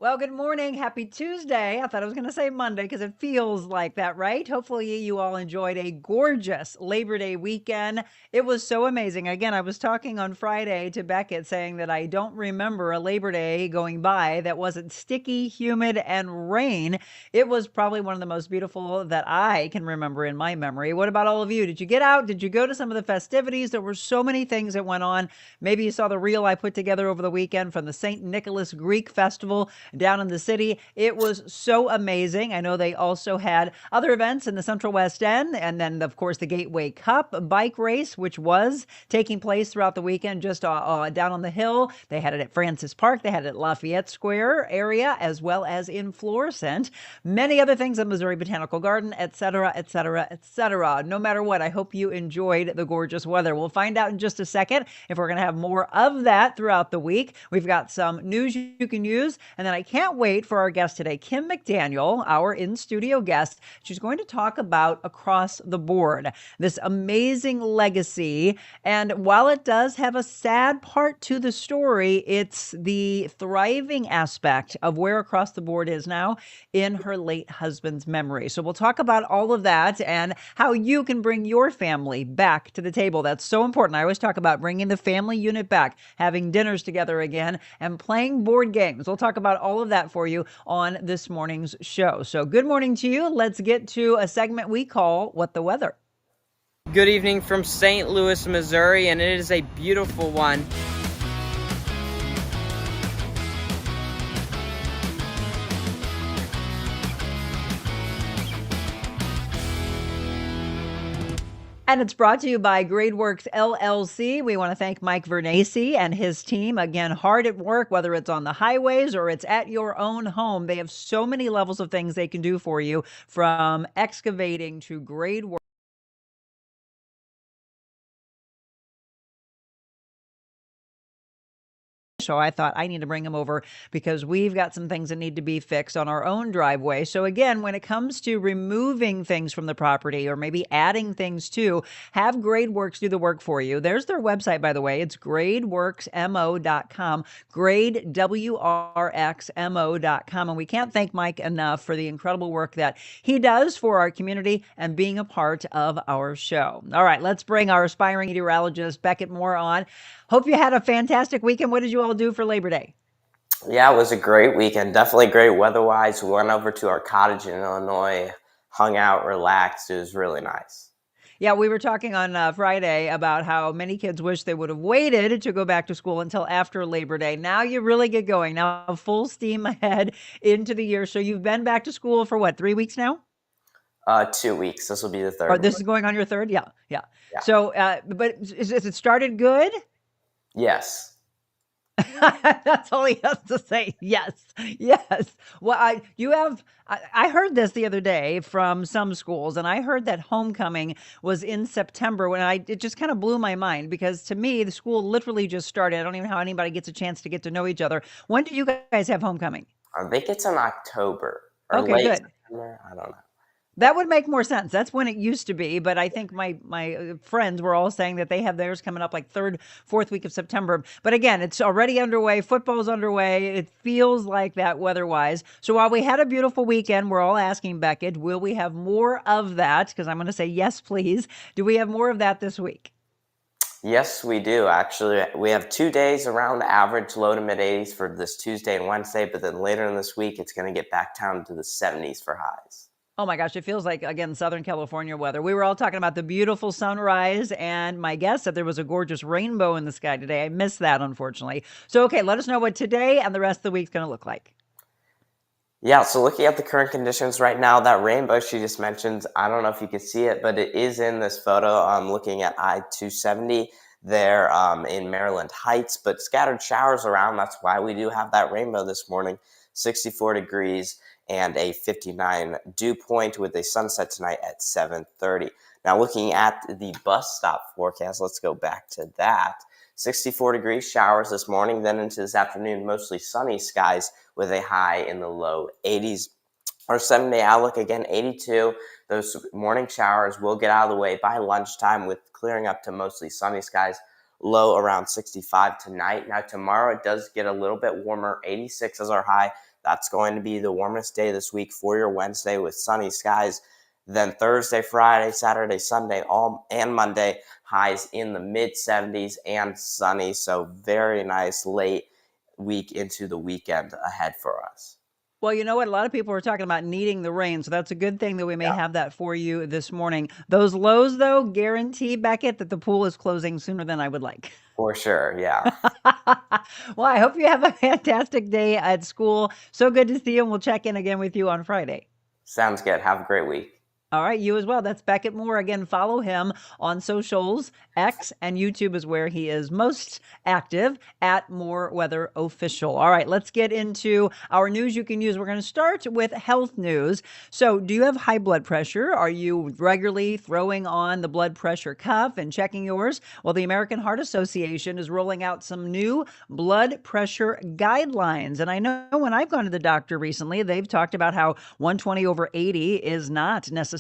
Well, good morning. Happy Tuesday. I thought I was going to say Monday because it feels like that, right? Hopefully, you all enjoyed a gorgeous Labor Day weekend. It was so amazing. Again, I was talking on Friday to Beckett saying that I don't remember a Labor Day going by that wasn't sticky, humid, and rain. It was probably one of the most beautiful that I can remember in my memory. What about all of you? Did you get out? Did you go to some of the festivities? There were so many things that went on. Maybe you saw the reel I put together over the weekend from the St. Nicholas Greek Festival down in the city. It was so amazing. I know they also had other events in the Central West End, and then, of course, the Gateway Cup bike race, which was taking place throughout the weekend just down on the hill. They had it at Francis Park. They had it at Lafayette Square area, as well as in Florissant. Many other things in Missouri Botanical Garden, etc., etc., etc. No matter what, I hope you enjoyed the gorgeous weather. We'll find out in just a second if we're going to have more of that throughout the week. We've got some news you can use, and then I can't wait for our guest today, Kim McDaniel, our in-studio guest. She's going to talk about Across the Board, this amazing legacy. And while it does have a sad part to the story, it's the thriving aspect of where Across the Board is now in her late husband's memory. So we'll talk about all of that and how you can bring your family back to the table. That's so important. I always talk about bringing the family unit back, having dinners together again, and playing board games. We'll talk about all of that for you on this morning's show. So good morning to you. Let's get to a segment we call What the Weather. Good evening from St. Louis, Missouri, and it is a beautiful one. And it's brought to you by GradeWorks LLC. We want to thank Mike Vernacey and his team. Again, hard at work, whether it's on the highways or it's at your own home. They have so many levels of things they can do for you, from excavating to grade work. So I thought I need to bring him over because we've got some things that need to be fixed on our own driveway. So again, when it comes to removing things from the property or maybe adding things to, have GradeWorks do the work for you. There's their website, by the way. It's gradeworksmo.com, gradewrxmo.com. And we can't thank Mike enough for the incredible work that he does for our community and being a part of our show. All right, let's bring our aspiring meteorologist Beckett Moore on. Hope you had a fantastic weekend. What did you all do for Labor Day? Yeah, it was a great weekend. Definitely great weather-wise. We went over to our cottage in Illinois, hung out, relaxed. It was really nice. Yeah, we were talking on Friday about how many kids wish they would have waited to go back to school until after Labor Day. Now you really get going. Now full steam ahead into the year. So you've been back to school for what, 3 weeks now? 2 weeks. This will be the third Or one. this is going on your third? Yeah. Yeah. So, but is it started good? Yes. That's all he has to say. Yes. Yes. Well, I heard this the other day from some schools, and I heard that homecoming was in September it just kind of blew my mind because to me, the school literally just started. I don't even know how anybody gets a chance to get to know each other. When do you guys have homecoming? I think it's in October or Okay, late good. September. I don't know. That would make more sense. That's when it used to be, but I think my friends were all saying that they have theirs coming up like third, fourth week of September. But again, it's already underway. Football's underway. It feels like that weather-wise. So while we had a beautiful weekend, we're all asking Beckett, will we have more of that? Because I'm going to say yes, please. Do we have more of that this week? Yes, we do. Actually, we have 2 days around average low to mid 80s for this Tuesday and Wednesday, but then later in this week, it's going to get back down to the 70s for highs. Oh my gosh, it feels like, again, Southern California weather. We were all talking about the beautiful sunrise, and my guess said there was a gorgeous rainbow in the sky today. I missed that, unfortunately. So, okay, let us know what today and the rest of the week's going to look like. Yeah, so looking at the current conditions right now, that rainbow she just mentioned, I don't know if you can see it, but it is in this photo. I'm looking at I-270 there in Maryland Heights, but scattered showers around. That's why we do have that rainbow this morning. 64 degrees and a 59 dew point with a sunset tonight at 7:30. Now looking at the bus stop forecast, let's go back to that. 64 degrees, showers this morning, then into this afternoon, mostly sunny skies with a high in the low 80s. Our 7-day outlook, again, 82. Those morning showers will get out of the way by lunchtime with clearing up to mostly sunny skies, low around 65 tonight. Now tomorrow it does get a little bit warmer, 86 as our high, That's going to be the warmest day this week for your Wednesday with sunny skies. Then Thursday, Friday, Saturday, Sunday, all and Monday, highs in the mid 70s and sunny. So very nice late week into the weekend ahead for us. Well, you know what? A lot of people are talking about needing the rain, so that's a good thing that we may have that for you this morning. Those lows, though, guarantee, Beckett, that the pool is closing sooner than I would like. For sure, yeah. Well, I hope you have a fantastic day at school. So good to see you, and we'll check in again with you on Friday. Sounds good. Have a great week. All right, you as well. That's Beckett Moore. Again, follow him on socials. X and YouTube is where he is most active at Moore Weather Official. All right, let's get into our news you can use. We're going to start with health news. So, do you have high blood pressure? Are you regularly throwing on the blood pressure cuff and checking yours? Well, the American Heart Association is rolling out some new blood pressure guidelines. And I know when I've gone to the doctor recently, they've talked about how 120/80 is not necessarily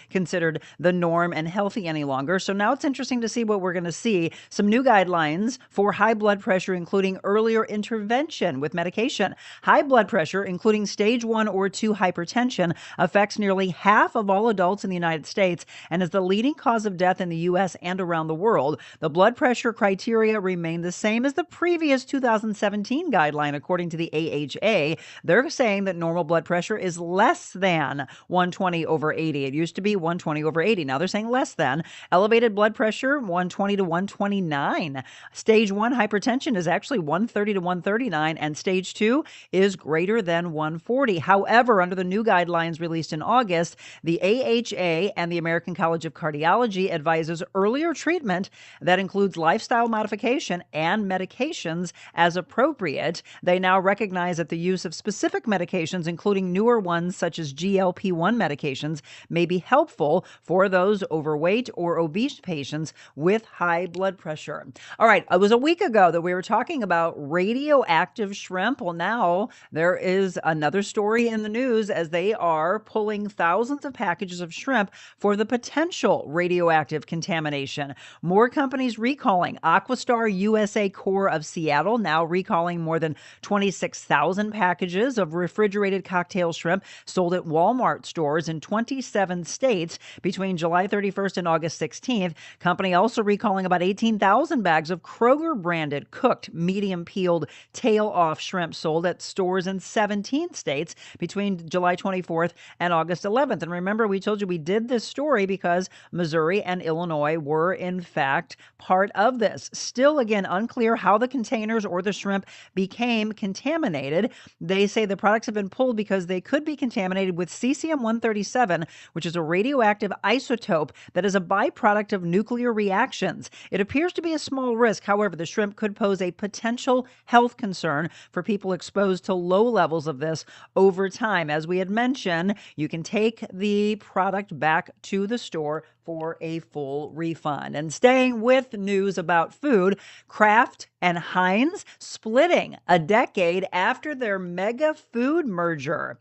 considered the norm and healthy any longer. So now it's interesting to see what we're going to see. Some new guidelines for high blood pressure, including earlier intervention with medication. High blood pressure, including stage 1 or 2 hypertension, affects nearly half of all adults in the United States and is the leading cause of death in the U.S. and around the world. The blood pressure criteria remain the same as the previous 2017 guideline, according to the AHA. They're saying that normal blood pressure is less than 120/80. It used to be 120/80. Now they're saying less than. Elevated blood pressure, 120 to 129. Stage 1 hypertension is actually 130 to 139, and stage 2 is greater than 140. However, under the new guidelines released in August, the AHA and the American College of Cardiology advises earlier treatment that includes lifestyle modification and medications as appropriate. They now recognize that the use of specific medications, including newer ones such as GLP-1 medications, may be helpful for those overweight or obese patients with high blood pressure. All right, it was a week ago that we were talking about radioactive shrimp. Well, now there is another story in the news as they are pulling thousands of packages of shrimp for the potential radioactive contamination. More companies recalling. Aquastar USA Core of Seattle now recalling more than 26,000 packages of refrigerated cocktail shrimp sold at Walmart stores in 27 states between July 31st and August 16th. Company also recalling about 18,000 bags of Kroger branded cooked medium peeled tail off shrimp sold at stores in 17 states between July 24th and August 11th. And remember, we told you we did this story because Missouri and Illinois were in fact part of this. Still, again, unclear how the containers or the shrimp became contaminated. They say the products have been pulled because they could be contaminated with cesium-137, which is a radioactive isotope that is a byproduct of nuclear reactions. It appears to be a small risk. However, the shrimp could pose a potential health concern for people exposed to low levels of this over time. As we had mentioned, you can take the product back to the store for a full refund. And staying with news about food, Kraft and Heinz splitting a decade after their mega food merger.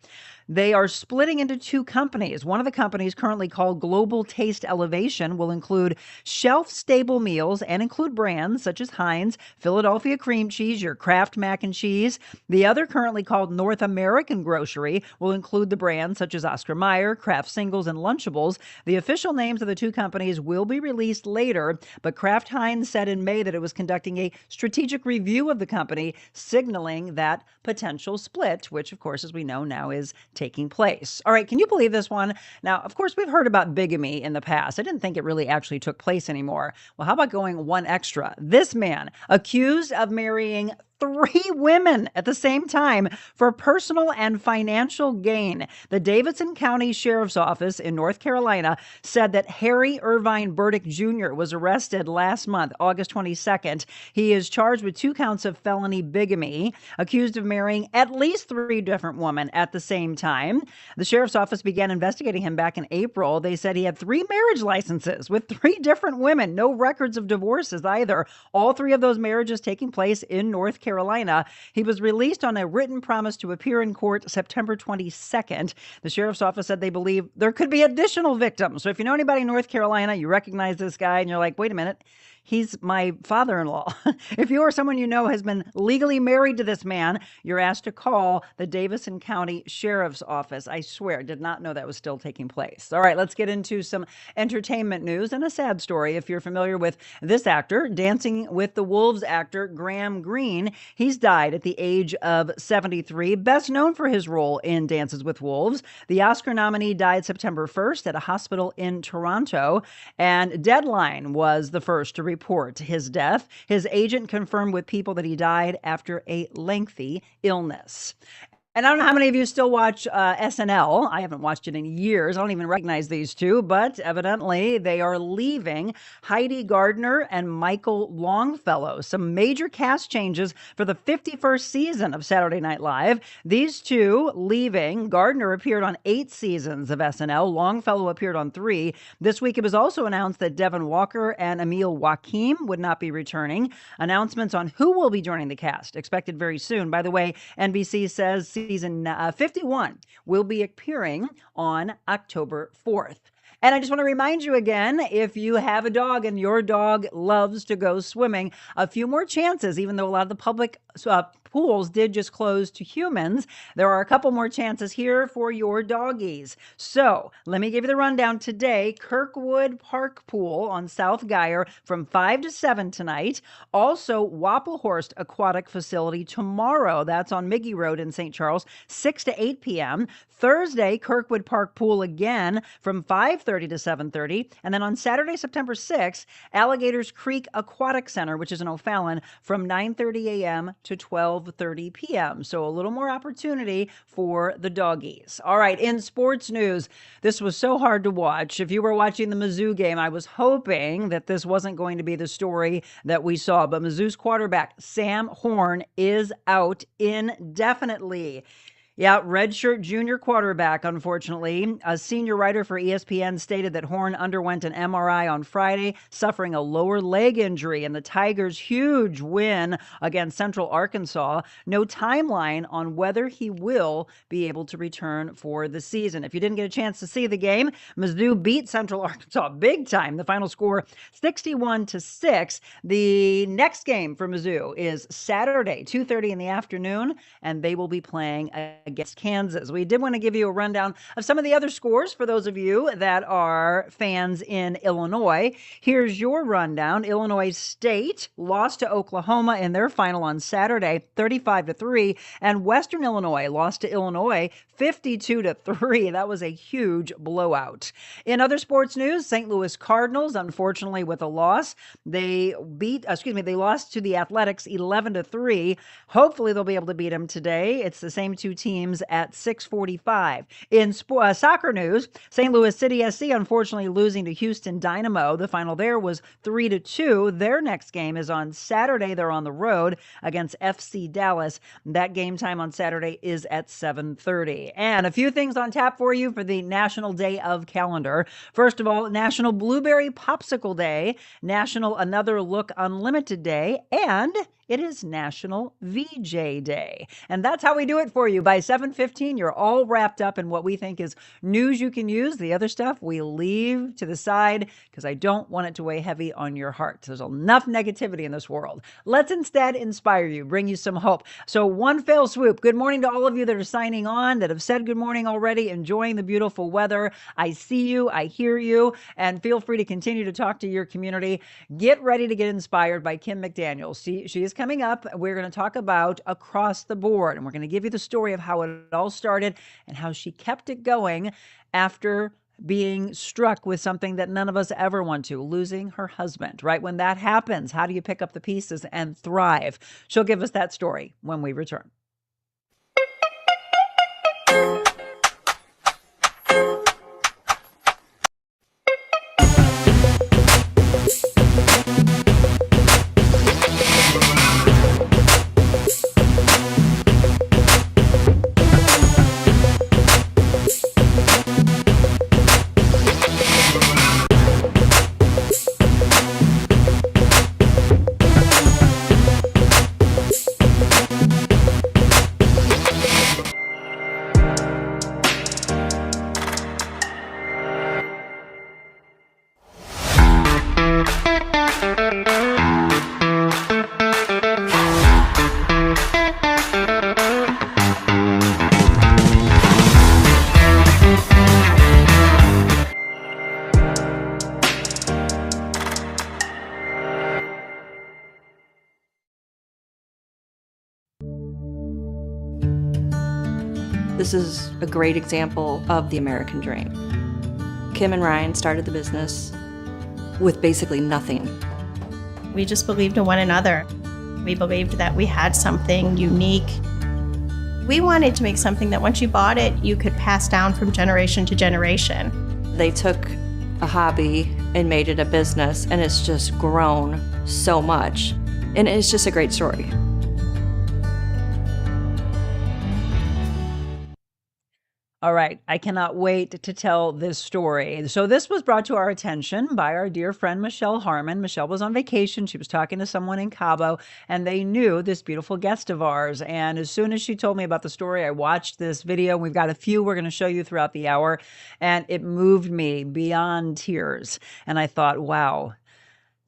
They are splitting into two companies. One of the companies, currently called Global Taste Elevation, will include shelf-stable meals and include brands such as Heinz, Philadelphia cream cheese, your Kraft mac and cheese. The other, currently called North American Grocery, will include the brands such as Oscar Mayer, Kraft Singles, and Lunchables. The official names of the two companies will be released later, but Kraft Heinz said in May that it was conducting a strategic review of the company, signaling that potential split, which, of course, as we know now, is taking place. All right, can you believe this one? Now, of course, we've heard about bigamy in the past. I didn't think it really actually took place anymore. Well, how about going one extra? This man, accused of marrying 3 women at the same time for personal and financial gain. The Davidson County Sheriff's Office in North Carolina said that Harry Irvine Burdick Jr. was arrested last month, August 22nd. He is charged with 2 counts of felony bigamy, accused of marrying at least 3 different women at the same time. The Sheriff's Office began investigating him back in April. They said he had 3 marriage licenses with 3 different women, no records of divorces either. All 3 of those marriages taking place in North Carolina. He was released on a written promise to appear in court September 22nd. The Sheriff's Office said they believe there could be additional victims. So if you know anybody in North Carolina, you recognize this guy and you're like, wait a minute, He's my father-in-law. If you or someone you know has been legally married to this man, you're asked to call the Davison County Sheriff's Office. I swear, did not know that was still taking place. All right, let's get into some entertainment news and a sad story. If you're familiar with this actor, Dancing with the Wolves actor Graham Greene, he's died at the age of 73, best known for his role in Dances with Wolves. The Oscar nominee died September 1st at a hospital in Toronto, and Deadline was the first to report his death. His agent confirmed with People that he died after a lengthy illness. And I don't know how many of you still watch SNL. I haven't watched it in years. I don't even recognize these two, but evidently they are leaving. Heidi Gardner and Michael Longfellow. Some major cast changes for the 51st season of Saturday Night Live. These two leaving. Gardner appeared on 8 seasons of SNL. Longfellow appeared on 3. This week it was also announced that Devin Walker and Emil Joachim would not be returning. Announcements on who will be joining the cast expected very soon. By the way, NBC says season 51 will be appearing on October 4th. And I just want to remind you again, if you have a dog and your dog loves to go swimming, a few more chances, even though a lot of the public pools did just close to humans, there are a couple more chances here for your doggies. So let me give you the rundown today. Kirkwood Park Pool on South Geyer from 5 to 7 tonight. Also, Wappelhorst Aquatic Facility tomorrow. That's on Miggy Road in St. Charles, 6 to 8 p.m. Thursday, Kirkwood Park Pool again from 5:30 to 7:30. And then on Saturday, September 6th, Alligators Creek Aquatic Center, which is in O'Fallon, from 9:30 a.m. to 12:30 p.m. So a little more opportunity for the doggies. All right, in sports news, this was so hard to watch. If you were watching the Mizzou game, I was hoping that this wasn't going to be the story that we saw. But Mizzou's quarterback, Sam Horn, is out indefinitely. Yeah, redshirt junior quarterback, unfortunately. A senior writer for ESPN stated that Horn underwent an MRI on Friday, suffering a lower leg injury in the Tigers' huge win against Central Arkansas. No timeline on whether he will be able to return for the season. If you didn't get a chance to see the game, Mizzou beat Central Arkansas big time. The final score 61-6. The next game for Mizzou is Saturday, 2:30 in the afternoon, and they will be playing against Kansas. We did want to give you a rundown of some of the other scores for those of you that are fans in Illinois. Here's your rundown. Illinois State lost to Oklahoma in their final on Saturday, 35-3, and Western Illinois lost to Illinois 52-3. That was a huge blowout. In other sports news, St. Louis Cardinals, unfortunately with a loss, they lost to the Athletics 11-3. Hopefully they'll be able to beat them today. It's the same two teams at 6:45. In soccer news, St. Louis City SC unfortunately losing to Houston Dynamo. The final there was 3-2. Their next game is on Saturday. They're on the road against FC Dallas. That game time on Saturday is at 7:30. And a few things on tap for you for the National Day of Calendar. First of all, National Blueberry Popsicle Day, National Another Look Unlimited Day, and it is National VJ Day. And that's how we do it for you. By 7:15, you're all wrapped up in what we think is news you can use. The other stuff we leave to the side because I don't want it to weigh heavy on your heart. There's enough negativity in this world. Let's instead inspire you, bring you some hope. So one fell swoop. Good morning to all of you that are signing on, that have said good morning already, enjoying the beautiful weather. I see you, I hear you, and feel free to continue to talk to your community. Get ready to get inspired by Kim McDaniel. She is coming up. We're going to talk about Across the Board, and we're going to give you the story of how it all started and how she kept it going after being struck with something that none of us ever want to, losing her husband. Right when that happens, how do you pick up the pieces and thrive? She'll give us that story when we return. This is a great example of the American dream. Kim and Ryan started the business with basically nothing. We just believed in one another. We believed that we had something unique. We wanted to make something that once you bought it, you could pass down from generation to generation. They took a hobby and made it a business, and it's just grown so much. And it's just a great story. All right, I cannot wait to tell this story. So this was brought to our attention by our dear friend Michelle Harmon. Michelle was on vacation. She was talking to someone in Cabo, and they knew this beautiful guest of ours. And as soon as she told me about the story, I watched this video. We've got a few we're going to show you throughout the hour, and it moved me beyond tears. And I thought, wow,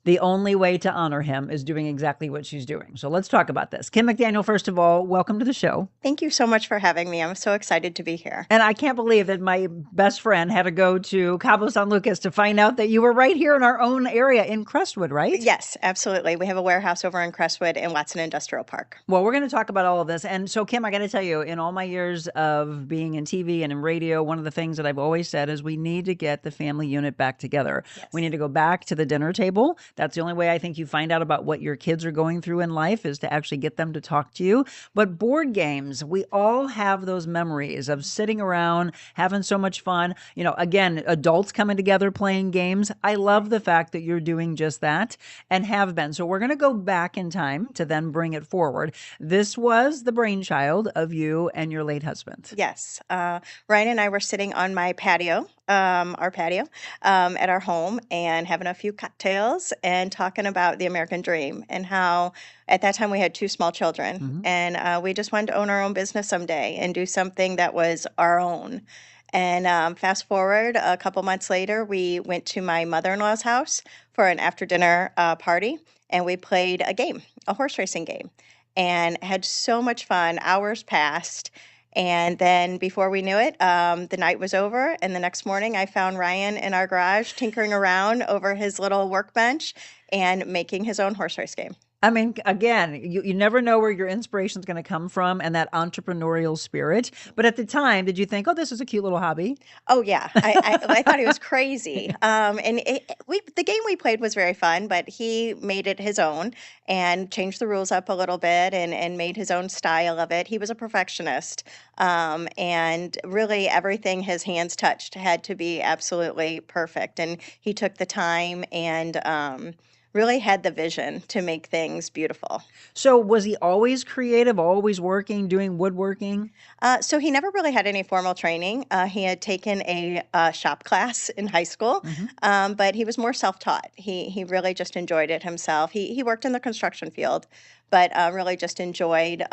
the only way to honor him is doing exactly what she's doing. So let's talk about this. Kim McDaniel, first of all, welcome to the show. Thank you so much for having me. I'm so excited to be here. And I can't believe that my best friend had to go to Cabo San Lucas to find out that you were right here in our own area in Crestwood, right? Yes, absolutely. We have a warehouse over in Crestwood in Watson Industrial Park. Well, we're going to talk about all of this. And so, Kim, I got to tell you, in all my years of being in TV and in radio, one of the things that I've always said is we need to get the family unit back together. Yes. We need to go back to the dinner table. That's the only way I think you find out about what your kids are going through in life, is to actually get them to talk to you. But board games, we all have those memories of sitting around, having so much fun. You know, again, adults coming together playing games. I love the fact that you're doing just that and have been. So we're going to go back in time to then bring it forward. This was the brainchild of you and your late husband. Yes. Ryan and I were sitting on my patio, our patio, at our home, and having a few cocktails and talking about the American dream and how at that time we had two small children, and we just wanted to own our own business someday and do something that was our own. And fast forward a couple months later, we went to my mother-in-law's house for an after-dinner party, and we played a game, a horse racing game, and had so much fun. Hours passed. And then before we knew it, the night was over. And the next morning, I found Ryan in our garage tinkering around over his little workbench and making his own horse race game. I mean, again, you never know where your inspiration is going to come from and that entrepreneurial spirit. But at the time, did you think, oh, this is a cute little hobby? Oh, yeah. I thought he was crazy. The game we played was very fun, but he made it his own and changed the rules up a little bit and made his own style of it. He was a perfectionist. And really everything his hands touched had to be absolutely perfect. And he took the time and really had the vision to make things beautiful. So was he always creative, always working, doing woodworking? So he never really had any formal training. He had taken a shop class in high school, but he was more self-taught. He really just enjoyed it himself. He worked in the construction field, but really just enjoyed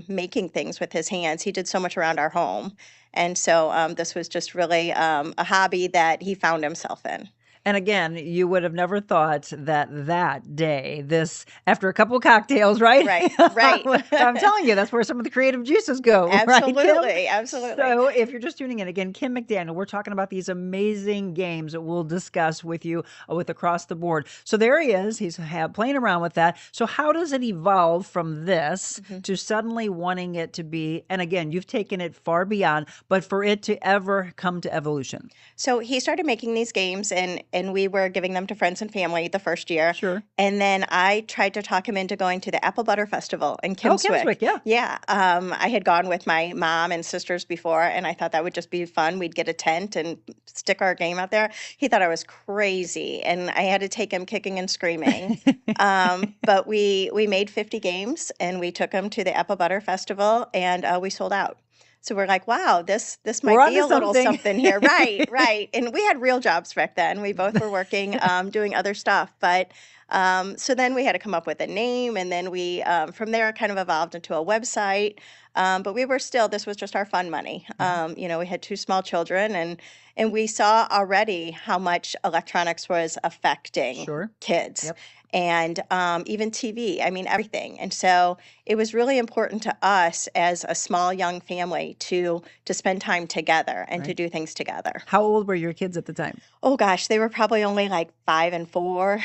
making things with his hands. He did so much around our home. And so this was just really a hobby that he found himself in. And again, you would have never thought that that day, this, after a couple of cocktails, right? Right. I'm telling you, that's where some of the creative juices go. Absolutely, right, Kim? absolutely. So if you're just tuning in, again, Kim McDaniel, we're talking about these amazing games that we'll discuss with you with Across the Board. So there he is. He's playing around with that. So how does it evolve from this to suddenly wanting it to be, and again, you've taken it far beyond, but for it to ever come to evolution? So he started making these games, and we were giving them to friends and family the first year. Sure. And then I tried to talk him into going to the Apple Butter Festival in Kimmswick. Oh, Kimmswick, yeah. Yeah. I had gone with my mom and sisters before, and I thought that would just be fun. We'd get a tent and stick our game out there. He thought I was crazy, and I had to take him kicking and screaming. But we made 50 games, and we took them to the Apple Butter Festival, and we sold out. So we're like, wow, this might be a little something here. Right. And we had real jobs back then. We both were working, doing other stuff. But so then we had to come up with a name. And then we, from there, kind of evolved into a website. But we were still, this was just our fun money. We had two small children, and we saw already how much electronics was affecting kids. Yep. And even TV, I mean, everything. And so it was really important to us as a small young family to spend time together and to do things together. How old were your kids at the time? Oh, gosh, they were probably only like 5 and 4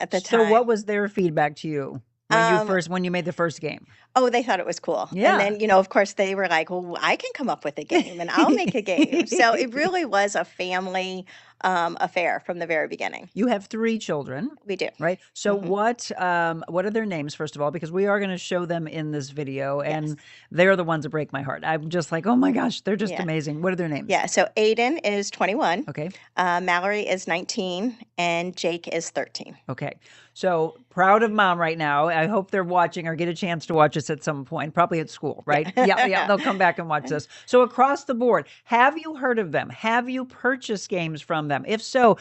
at the time. So what was their feedback to you? Um, when you made the first game? oh, they thought it was cool. And Yeah. then, of course, they were like, well, I can come up with a game and I'll make a game. So it really was a family affair from the very beginning. You have 3 children, We do. right? So Hmm. what are their names, first of all? Because we are gonna show them in this video, Yes. and they're the ones that break my heart. I'm just like, "Oh my gosh, they're just Yeah. amazing." What are their names? Yeah. So Aiden is 21, Okay. Mallory is 19, and Jake is 13. Okay. So proud of mom right now. I hope they're watching or get a chance to watch us at some point, probably at school, right? Yeah, yeah, they'll come back and watch this. So across the board, have you heard of them? Have you purchased games from them? If so,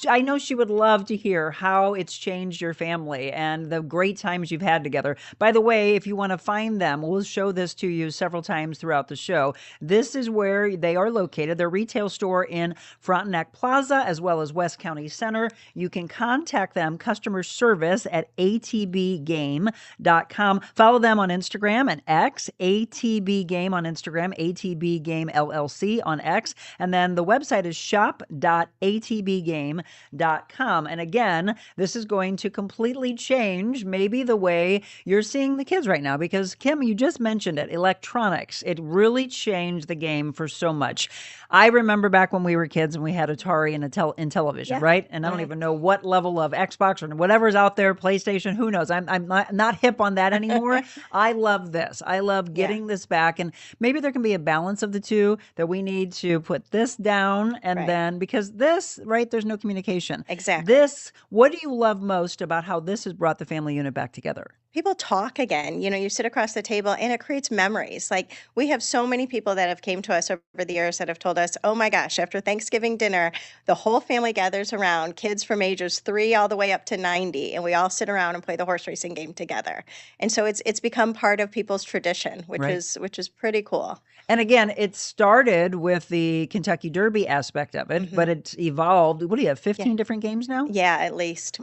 I know she would love to hear how it's changed your family and the great times you've had together. By the way, if you want to find them, we'll show this to you several times throughout the show. This is where they are located, their retail store in Frontenac Plaza, as well as West County Center. You can contact them, customer service at atbgame.com. Follow them on Instagram and X, atbgame on Instagram, atbgame LLC on X. And then the website is shop.atbgame.com. And again, this is going to completely change maybe the way you're seeing the kids right now, because Kim, you just mentioned it, electronics. It really changed the game for so much. I remember back when we were kids and we had Atari and in television, Yeah. right? And I don't even know what level of Xbox or whatever's out there, PlayStation, who knows? I'm not hip on that anymore. I love this. I love getting this back. And maybe there can be a balance of the two, that we need to put this down and Right. then, because this, right, there's no communication. Exactly. This, what do you love most about how this has brought the family unit back together? People talk again. You sit across the table and it creates memories. Like, we have so many people that have came to us over the years that have told us, oh my gosh, after Thanksgiving dinner, the whole family gathers around, kids from ages 3 all the way up to 90, and we all sit around and play the horse racing game together. And so it's become part of people's tradition, which Right. is pretty cool. And again, it started with the Kentucky Derby aspect of it, but it's evolved. What do you have, 15 different games now? Yeah, at least.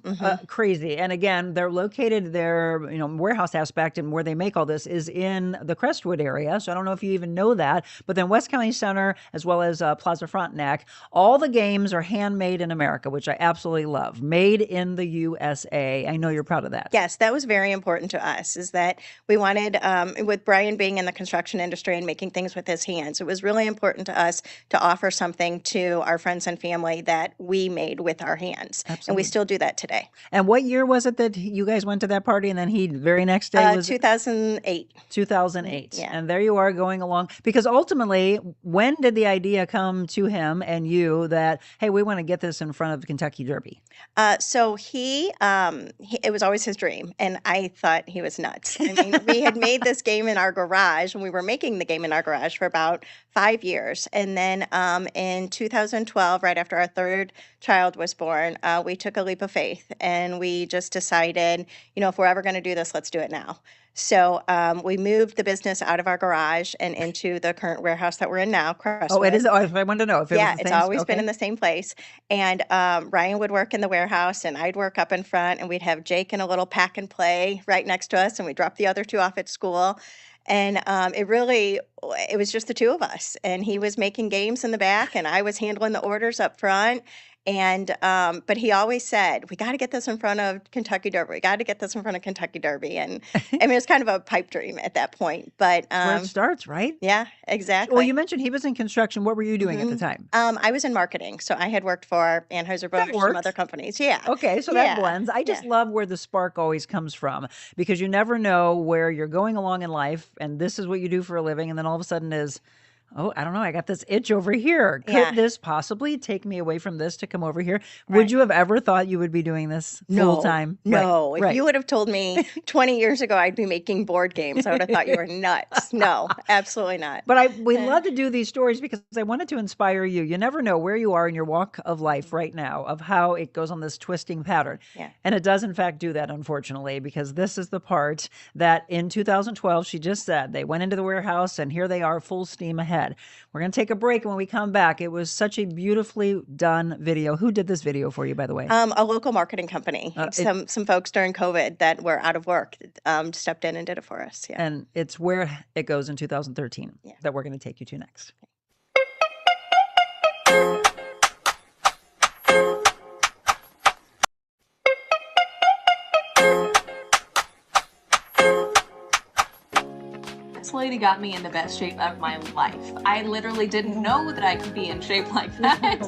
Crazy. And again, they're located, their warehouse aspect and where they make all this is in the Crestwood area. So I don't know if you even know that, but then West County Center, as well as Plaza Frontenac, all the games are handmade in America, which I absolutely love. Made in the USA. I know you're proud of that. Yes, that was very important to us, is that we wanted, with Brian being in the construction industry and making things with his hands, it was really important to us to offer something to our friends and family that we made with our hands. And Absolutely. we still do that today. And what year was it that you guys went to that party and then he very next day was 2008. 2008. Yeah. And there you are going along, because ultimately, when did the idea come to him and you that, hey, we want to get this in front of the Kentucky Derby? So it was always his dream, and I thought he was nuts. I mean, we had made this game in our garage, and we were making the game in our garage for about 5 years. And then in 2012, right after our third child was born, we took a leap of faith, and we just decided, if we're ever going to do this, let's do it now. So we moved the business out of our garage and into the current warehouse that we're in now, Oh, it Crestwood. is. Oh, I wanted to know if it Yeah, was the it's same. always been Okay. in the same place. And Ryan would work in the warehouse, and I'd work up in front, and we'd have Jake in a little pack and play right next to us, and we drop the other two off at school. And it was just the two of us. And he was making games in the back, and I was handling the orders up front. And but he always said, we got to get this in front of Kentucky Derby. We got to get this in front of Kentucky Derby. And I mean, it was kind of a pipe dream at that point. But Where it starts, right? yeah, exactly. Well, you mentioned he was in construction. What were you doing at the time? I was in marketing, so I had worked for Anheuser-Busch, some works. other companies. Yeah. Okay, so Yeah, that blends. I just yeah. love where the spark always comes from, because you never know where you're going along in life, and this is what you do for a living, and then all of a sudden is, oh, I don't know, I got this itch over here. Could Yeah. this possibly take me away from this to come over here? Would Right. you have ever thought you would be doing this full time? No. If Right. you would have told me 20 years ago I'd be making board games, I would have thought you were nuts. No, absolutely not. But we love to do these stories because I wanted to inspire you. You never know where you are in your walk of life right now, of how it goes on this twisting pattern. Yeah. And it does, in fact, do that, unfortunately, because this is the part that in 2012, she just said, they went into the warehouse and here they are full steam ahead. We're going to take a break. And when we come back, it was such a beautifully done video. Who did this video for you, by the way? A local marketing company, some folks during COVID that were out of work stepped in and did it for us. Yeah. And it's where it goes in 2013 Yeah. that we're going to take you to next. This lady got me in the best shape of my life. I literally didn't know that I could be in shape like that.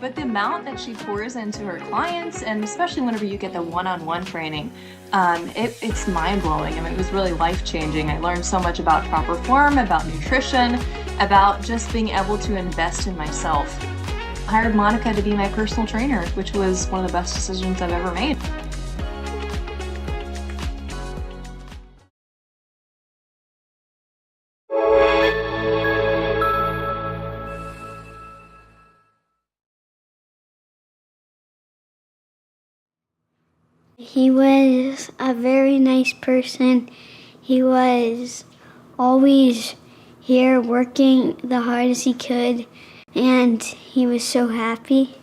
But the amount that she pours into her clients, and especially whenever you get the one-on-one training, it's mind-blowing. I mean, it was really life-changing. I learned so much about proper form, about nutrition, about just being able to invest in myself. I hired Monica to be my personal trainer, which was one of the best decisions I've ever made. He was a very nice person. He was always here working the hardest he could, and he was so happy.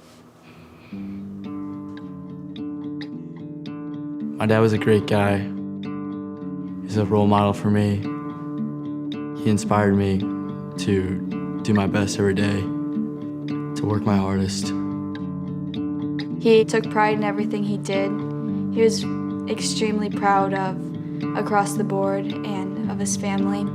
My dad was a great guy. He's a role model for me. He inspired me to do my best every day, to work my hardest. He took pride in everything he did. He was extremely proud of across the board and of his family.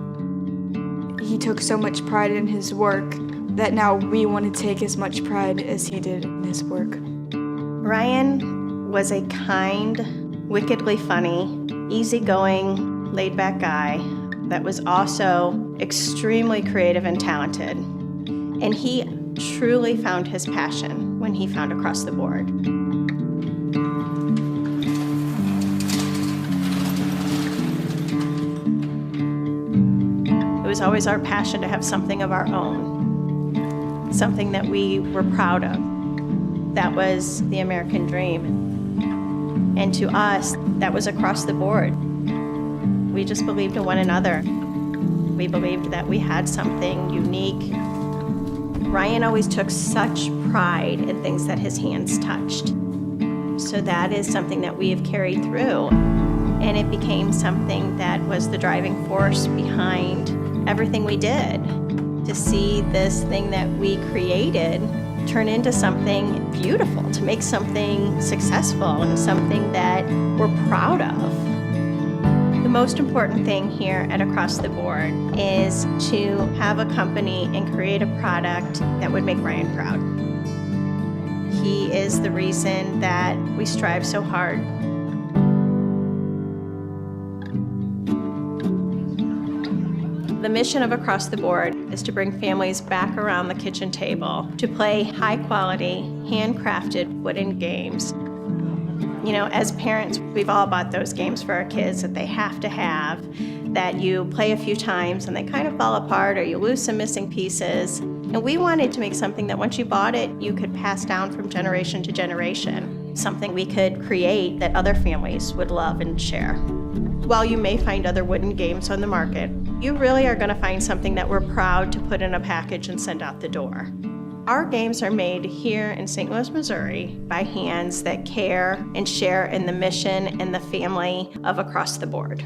He took so much pride in his work that now we want to take as much pride as he did in his work. Ryan was a kind, wickedly funny, easygoing, laid-back guy that was also extremely creative and talented. And he truly found his passion when he found Across the Board. It was always our passion to have something of our own, something that we were proud of. That was the American dream. And to us, that was across the board. We just believed in one another. We believed that we had something unique. Ryan always took such pride in things that his hands touched. So that is something that we have carried through. And it became something that was the driving force behind everything we did. To see this thing that we created turn into something beautiful, to make something successful and something that we're proud of. The most important thing here at Across the Board is to have a company and create a product that would make Ryan proud. He is the reason that we strive so hard. The mission of Across the Board is to bring families back around the kitchen table to play high-quality, handcrafted wooden games. You know, as parents, we've all bought those games for our kids that they have to have, that you play a few times and they kind of fall apart or you lose some missing pieces. And we wanted to make something that once you bought it, you could pass down from generation to generation, something we could create that other families would love and share. While you may find other wooden games on the market, you really are going to find something that we're proud to put in a package and send out the door. Our games are made here in St. Louis, Missouri by hands that care and share in the mission and the family of Across the Board.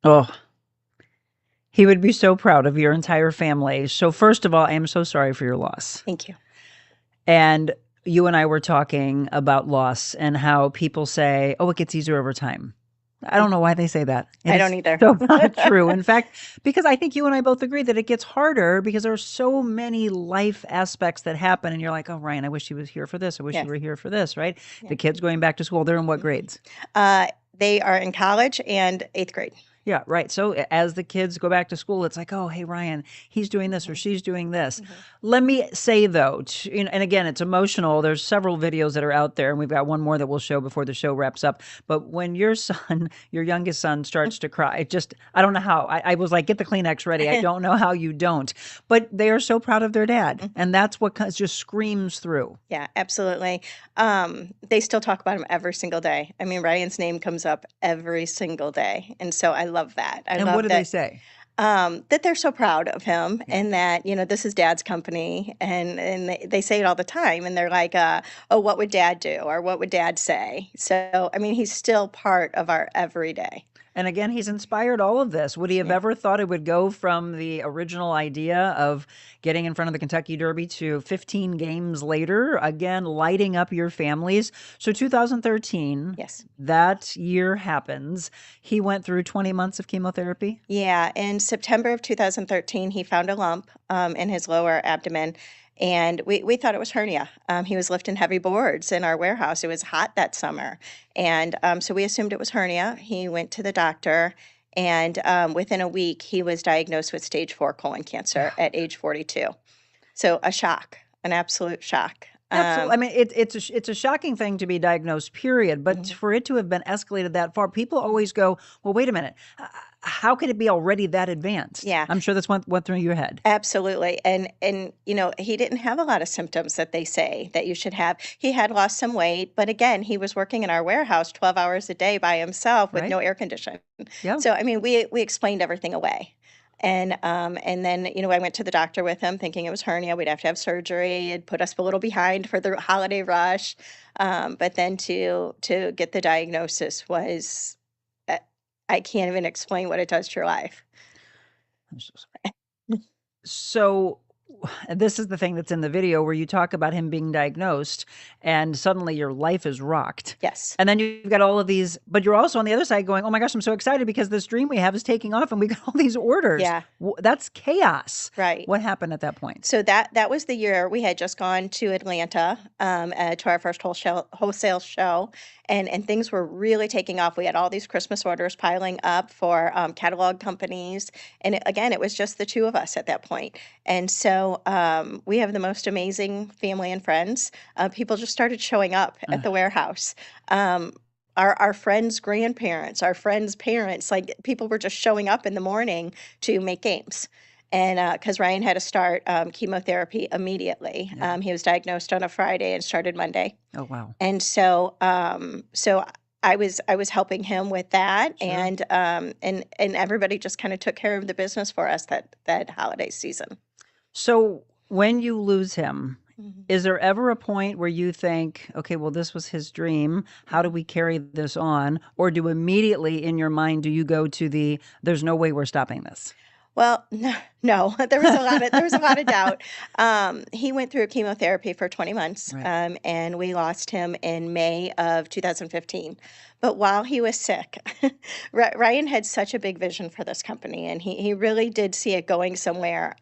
Oh, he would be so proud of your entire family. So first of all, I am so sorry for your loss. Thank you. And you and I were talking about loss and how people say, oh, it gets easier over time. I don't know why they say that. I don't either. So not true. In fact, because I think you and I both agree that it gets harder because there are so many life aspects that happen and you're like, oh, Ryan, I wish he was here for this. I wish Yes. you were here for this, right? Yeah. The kids going back to school, they're in what grades? They are in college and 8th grade. Yeah, right. So as the kids go back to school, it's like, oh, hey, Ryan, he's doing this or she's doing this. Let me say, though, and again, it's emotional. There's several videos that are out there, and we've got one more that we'll show before the show wraps up. But when your son, your youngest son, starts to cry, I don't know how. I was like, get the Kleenex ready. I don't know how you don't. But they are so proud of their dad, and that's what just screams through. Yeah, absolutely. They still talk about him every single day. I mean, Ryan's name comes up every single day. And so I love that. And what do they say? That they're so proud of him and that, you know, this is Dad's company. And they say it all the time. And they're like, oh, what would Dad do? Or what would Dad say? So, I mean, he's still part of our everyday. And again, he's inspired all of this. Would he have ever thought it would go from the original idea of getting in front of the Kentucky Derby to 15 games later, again, lighting up your families? So 2013, Yes. that year happens. He went through 20 months of chemotherapy. Yeah, in September of 2013, he found a lump in his lower abdomen, and we thought it was hernia. He was lifting heavy boards in our warehouse. It was hot that summer, and so we assumed it was hernia. He went to the doctor, and within a week, he was diagnosed with stage 4 colon cancer at age 42. So a shock, an absolute shock. Absolutely. I mean, it's a shocking thing to be diagnosed, period. But for it to have been escalated that far, people always go, well, wait a minute. How could it be already that advanced? Yeah. I'm sure that's went through your head. Absolutely. And he didn't have a lot of symptoms that they say that you should have. He had lost some weight, but again, he was working in our warehouse 12 hours a day by himself with no air conditioning. Yeah. So, I mean, we explained everything away. And then, I went to the doctor with him thinking it was hernia. We'd have to have surgery. It put us a little behind for the holiday rush. But then to get the diagnosis was, I can't even explain what it does to your life. I'm so sorry. So this is the thing that's in the video where you talk about him being diagnosed and suddenly your life is rocked. Yes. And then you've got all of these, but you're also on the other side going, oh my gosh, I'm so excited because this dream we have is taking off and we got all these orders. Yeah. That's chaos. Right. What happened at that point? So that was the year we had just gone to Atlanta to our first wholesale show, and things were really taking off. We had all these Christmas orders piling up for catalog companies, and it was just the two of us at that point. And so we have the most amazing family and friends. People just started showing up at the warehouse. Our friends' grandparents, our friends' parents, like people were just showing up in the morning to make games. And because Ryan had to start chemotherapy immediately. Yeah. He was diagnosed on a Friday and started Monday. Oh, wow. And so I was helping him with that, Sure. and everybody just kind of took care of the business for us that holiday season. So when you lose him, is there ever a point where you think, okay, well, this was his dream. How do we carry this on? Or do immediately in your mind, do you go to there's no way we're stopping this? Well, no, there was a lot of doubt. He went through chemotherapy for 20 months, Right. and we lost him in May of 2015. But while he was sick, Ryan had such a big vision for this company, and he really did see it going somewhere.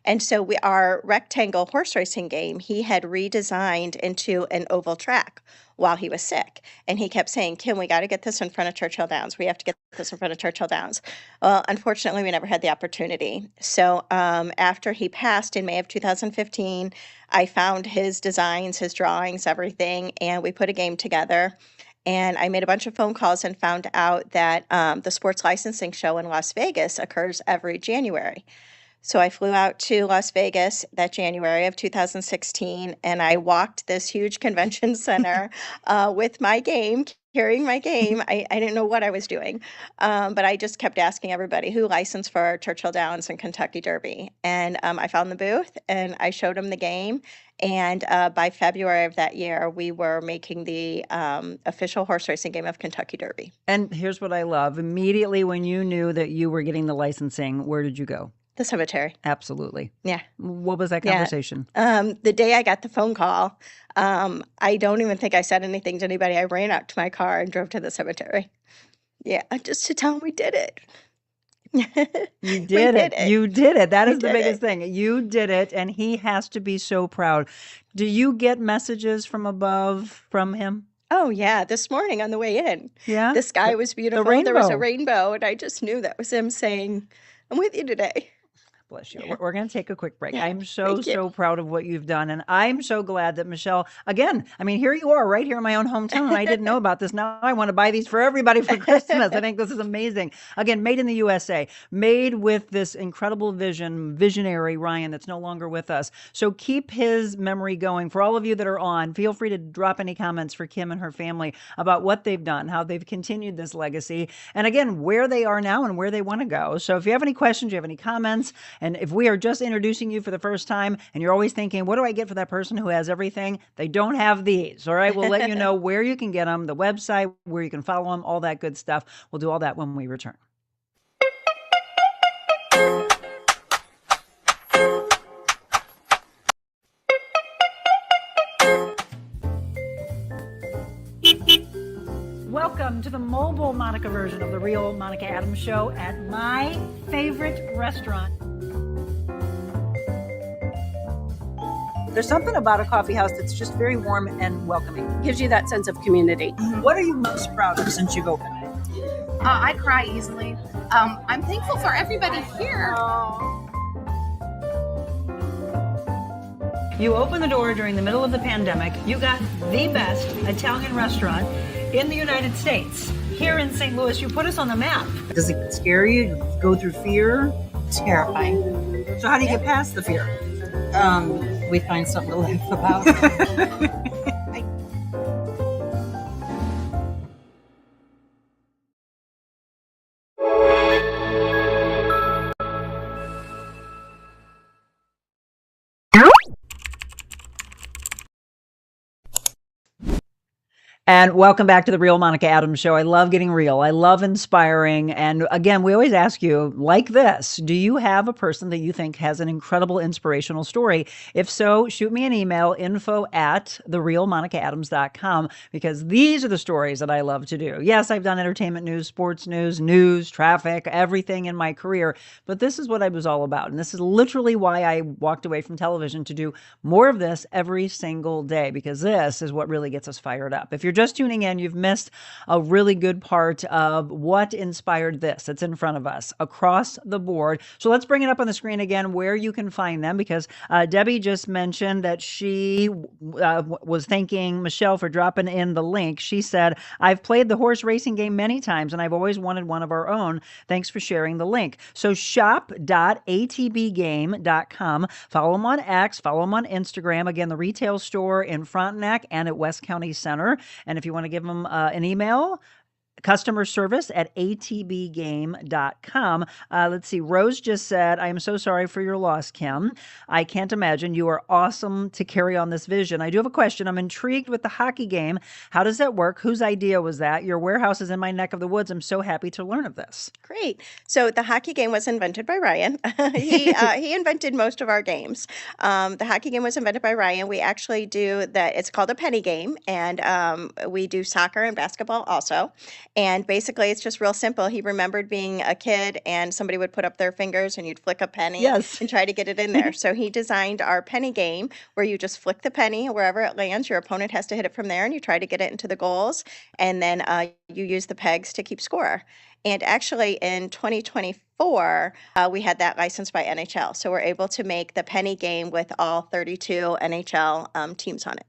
And so our rectangle horse racing game, he had redesigned into an oval track while he was sick. And he kept saying, Kim, we got to get this in front of Churchill Downs. We have to get this in front of Churchill Downs. Well, unfortunately, we never had the opportunity. So after he passed in May of 2015, I found his designs, his drawings, everything, and we put a game together. And I made a bunch of phone calls and found out that the sports licensing show in Las Vegas occurs every January. So I flew out to Las Vegas that January of 2016, and I walked this huge convention center with my game, carrying my game. I didn't know what I was doing, but I just kept asking everybody who licensed for Churchill Downs and Kentucky Derby. And I found the booth, and I showed them the game. And by February of that year, we were making the official horse racing game of Kentucky Derby. And here's what I love. Immediately when you knew that you were getting the licensing, where did you go? The cemetery. Absolutely. Yeah. What was that Yeah. conversation? The day I got the phone call, I don't even think I said anything to anybody. I ran out to my car and drove to the cemetery. Yeah, just to tell them we did it. You did it. You did it. That is the did biggest it. thing. You did it, and he has to be so proud. Do you get messages from above from him? Oh, yeah. This morning on the way in, Yeah? the sky was beautiful. There was rainbow. a rainbow, and I just knew that was him saying, I'm with you today. Bless you. We're going to take a quick break. Yeah, I'm so, thank you. so proud of what you've done. And I'm so glad that Michelle, again, I mean, here you are right here in my own hometown. And I didn't know about this. Now I want to buy these for everybody for Christmas. I think this is amazing. Again, made in the USA, made with this incredible visionary Ryan that's no longer with us. So keep his memory going. For all of you that are on, feel free to drop any comments for Kim and her family about what they've done, how they've continued this legacy, and again, where they are now and where they want to go. So if you have any questions, you have any comments, And if we are just introducing you for the first time and you're always thinking, what do I get for that person who has everything? They don't have these. All right. We'll let you know where you can get them, the website, where you can follow them, all that good stuff. We'll do all that when we return. Welcome to the mobile Monica version of the Real Monica Adams Show at my favorite restaurant. There's something about a coffee house that's just very warm and welcoming. Gives you that sense of community. What are you most proud of since you've opened it? I cry easily. I'm thankful for everybody here. You opened the door during the middle of the pandemic. You got the best Italian restaurant in the United States. Here in St. Louis, you put us on the map. Does it scare you? Do you go through fear? It's terrifying. So how do you get past the fear? We find something to laugh about. And welcome back to the Real Monica Adams Show. I love getting real. I love inspiring. And again, we always ask you, like this, do you have a person that you think has an incredible inspirational story? If so, shoot me an email, info@therealmonicaadams.com, because these are the stories that I love to do. Yes, I've done entertainment news, sports news, traffic, everything in my career, but this is what I was all about. And this is literally why I walked away from television, to do more of this every single day, because this is what really gets us fired up. If you're just tuning in, you've missed a really good part of what inspired this. It's in front of us across the board. So let's bring it up on the screen again where you can find them, because Debbie just mentioned that she was thanking Michelle for dropping in the link. She said, I've played the horse racing game many times and I've always wanted one of our own. Thanks for sharing the link. So shop.atbgame.com. Follow them on X, follow them on Instagram. Again, the retail store in Frontenac and at West County Center. And if you want to give them an email, customer service at atbgame.com. Let's see. Rose just said, I am so sorry for your loss, Kim. I can't imagine. You are awesome to carry on this vision. I do have a question. I'm intrigued with the hockey game. How does that work? Whose idea was that? Your warehouse is in my neck of the woods. I'm so happy to learn of this. Great. So the hockey game was invented by Ryan. He invented most of our games. The hockey game was invented by Ryan. We actually do that. It's called a penny game, and we do soccer and basketball also. And basically, it's just real simple. He remembered being a kid and somebody would put up their fingers and you'd flick a penny and try to get it in there. So he designed our penny game where you just flick the penny wherever it lands. Your opponent has to hit it from there and you try to get it into the goals. And then you use the pegs to keep score. And actually in 2024, we had that licensed by NHL. So we're able to make the penny game with all 32 NHL teams on it.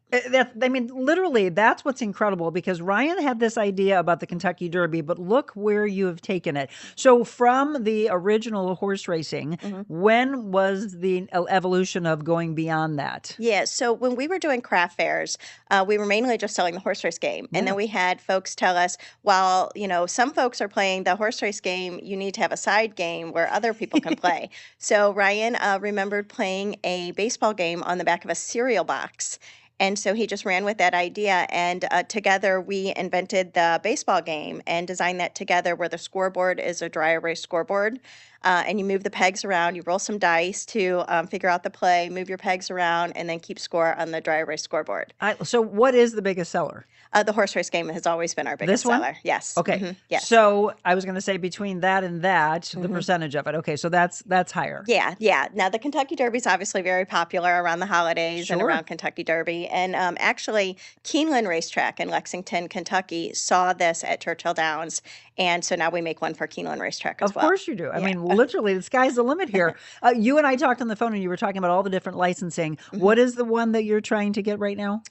Literally, that's what's incredible, because Ryan had this idea about the Kentucky Derby, but look where you have taken it. So from the original horse racing, when was the evolution of going beyond that? Yeah, so when we were doing craft fairs, we were mainly just selling the horse race game. And then we had folks tell us, well, some folks are playing the horse race game, you need to have a side game where other people can play. So Ryan remembered playing a baseball game on the back of a cereal box. And so he just ran with that idea, and together we invented the baseball game and designed that together, where the scoreboard is a dry erase scoreboard. And you move the pegs around, you roll some dice to figure out the play, move your pegs around, and then keep score on the dry erase scoreboard. So what is the biggest seller? The horse race game has always been our biggest seller. Yes. Okay. Yes. So I was going to say between that and that, the percentage of it. Okay. So that's higher. Yeah. Yeah. Now the Kentucky Derby is obviously very popular around the holidays and around Kentucky Derby. And actually Keeneland Racetrack in Lexington, Kentucky saw this at Churchill Downs. And so now we make one for Keeneland Racetrack as well. Of course you do. I mean, literally, the sky's the limit here. You and I talked on the phone and you were talking about all the different licensing. What is the one that you're trying to get right now?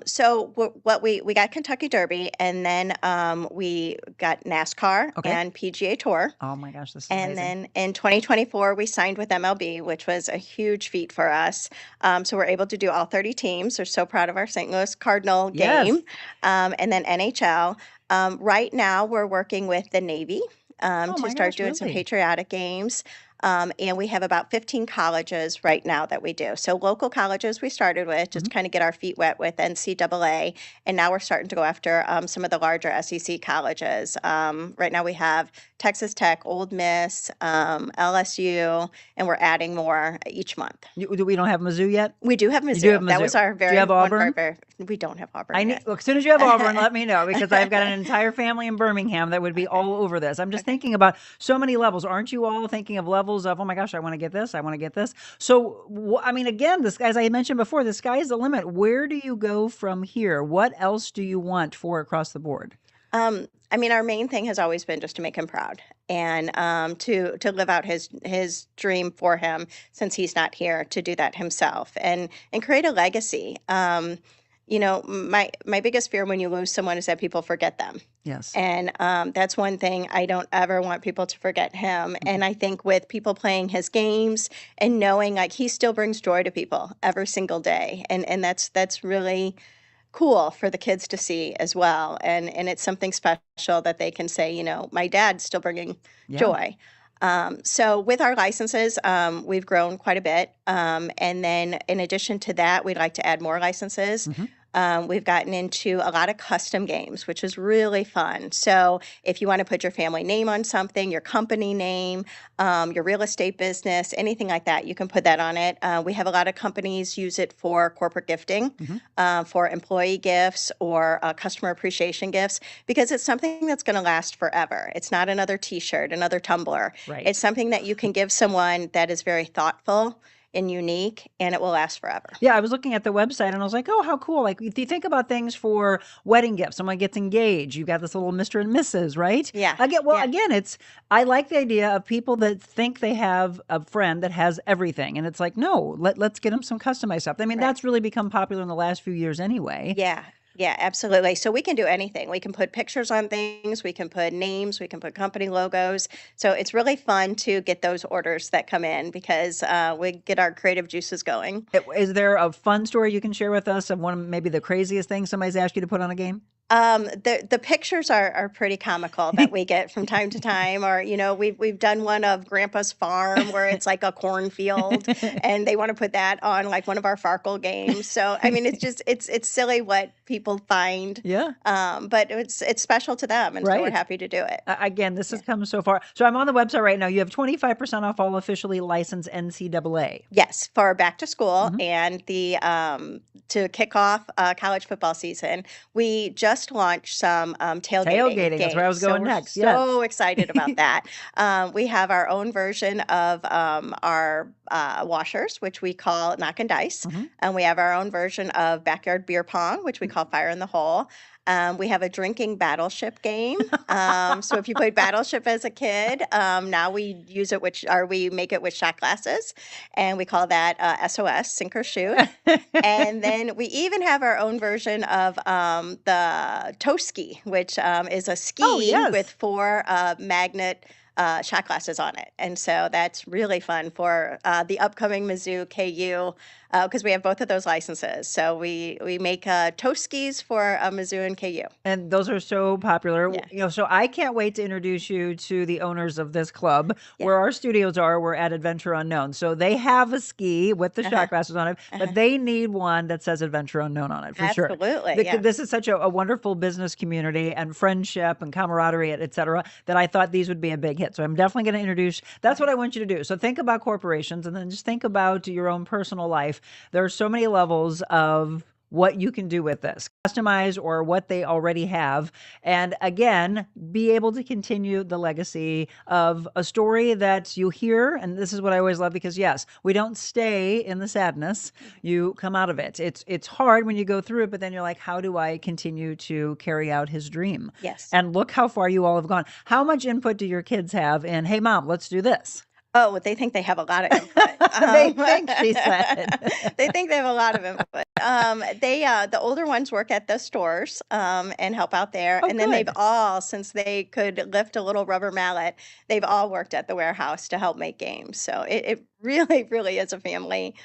So what we got Kentucky Derby, and then we got NASCAR and PGA Tour. Oh my gosh, this is And amazing. then in 2024, we signed with MLB, which was a huge feat for us. So we're able to do all 30 teams. We're so proud of our St. Louis Cardinal game. And then NHL. Right now, we're working with the Navy to start doing some patriotic games. And we have about 15 colleges right now that we do. So local colleges we started with, just kind of get our feet wet with NCAA, and now we're starting to go after some of the larger SEC colleges. Right now we have Texas Tech, Ole Miss, LSU, and we're adding more each month. We don't have Mizzou yet? We do have You Mizzou. do have That was Mizzou. our Do very you have one of our Auburn? very. We don't have Auburn I yet. need, look, as soon as you have Auburn, let me know, because I've got an entire family in Birmingham that would be all over this. I'm just thinking about so many levels. Aren't you all thinking of levels of, oh my gosh, I want to get this, I want to get this? So, I mean, again, this, as I mentioned before, the sky is the limit. Where do you go from here? What else do you want for across the board? I mean, our main thing has always been just to make him proud and to live out his dream for him, since he's not here, to do that himself and create a legacy. You know, my biggest fear when you lose someone is that people forget them. Yes. And that's one thing I don't ever want people to forget him. And I think with people playing his games and knowing like he still brings joy to people every single day, and that's really cool for the kids to see as well. And it's something special that they can say, you know, my dad's still bringing Yeah. joy. So with our licenses, we've grown quite a bit. And then in addition to that, we'd like to add more licenses. We've gotten into a lot of custom games, which is really fun. So if you want to put your family name on something, your company name, your real estate business, anything like that, you can put that on it. We have a lot of companies use it for corporate gifting, for employee gifts or customer appreciation gifts, because it's something that's going to last forever. It's not another T-shirt, another tumbler. Right. It's something that you can give someone that is very thoughtful and unique, and it will last forever. Yeah, I was looking at the website and I was like, oh, how cool. Like, if you think about things for wedding gifts, someone gets engaged, you've got this little Mr. and Mrs., right? Yeah. Again, I like the idea of people that think they have a friend that has everything. And it's like, no, let's get them some customized stuff. I mean, that's really become popular in the last few years anyway. Yeah, absolutely. So we can do anything. We can put pictures on things, we can put names, we can put company logos. So it's really fun to get those orders that come in, because we get our creative juices going. Is there a fun story you can share with us of one of maybe the craziest things somebody's asked you to put on a game? The pictures are pretty comical that we get from time to time, or you know, we've done one of Grandpa's farm where it's like a cornfield, and they want to put that on like one of our Farkle games. So I mean, it's just it's silly what people find. Yeah. But it's special to them, and so we're Right. happy to do it. Again, this has come so far. So I'm on the website right now. You have 25% off all officially licensed NCAA. Yes, for back to school and the to kick off college football season. We just launched some tailgating Tailgating, that's where I was games. going we're next, yes. So excited about that. We have our own version of our washers, which we call Knock and Dice, and we have our own version of backyard beer pong, which we call Fire in the Hole. We have a drinking battleship game. So if you played Battleship as a kid, now we use it we make it with shot glasses, and we call that SOS, sink or shoot. And then we even have our own version of the toe ski, which is a ski with 4 magnet shot glasses on it. And so that's really fun for the upcoming Mizzou KU, because we have both of those licenses. So we make toe skis for Mizzou and KU. And those are so popular. Yeah. You know, so I can't wait to introduce you to the owners of this club. Where our studios are, we're at Adventure Unknown. So they have a ski with the shot glasses on it, but they need one that says Adventure Unknown on it for sure. Absolutely, yeah. This is such a wonderful business community and friendship and camaraderie, et cetera, that I thought these would be a big hit. So I'm definitely going to introduce, that's what I want you to do. So think about corporations, and then just think about your own personal life. There are so many levels of what you can do with this, customize or what they already have. And again, be able to continue the legacy of a story that you hear. And this is what I always love, because yes, we don't stay in the sadness. You come out of it. It's hard when you go through it, but then you're like, how do I continue to carry out his dream? Yes. And look how far you all have gone. How much input do your kids have in, hey mom, let's do this? Oh, they think they have a lot of input. They think, she said. They think they have a lot of input. The older ones work at the stores and help out there. Oh, and then good. they've all, since they could lift a little rubber mallet, they've all worked at the warehouse to help make games. So it really, really is a family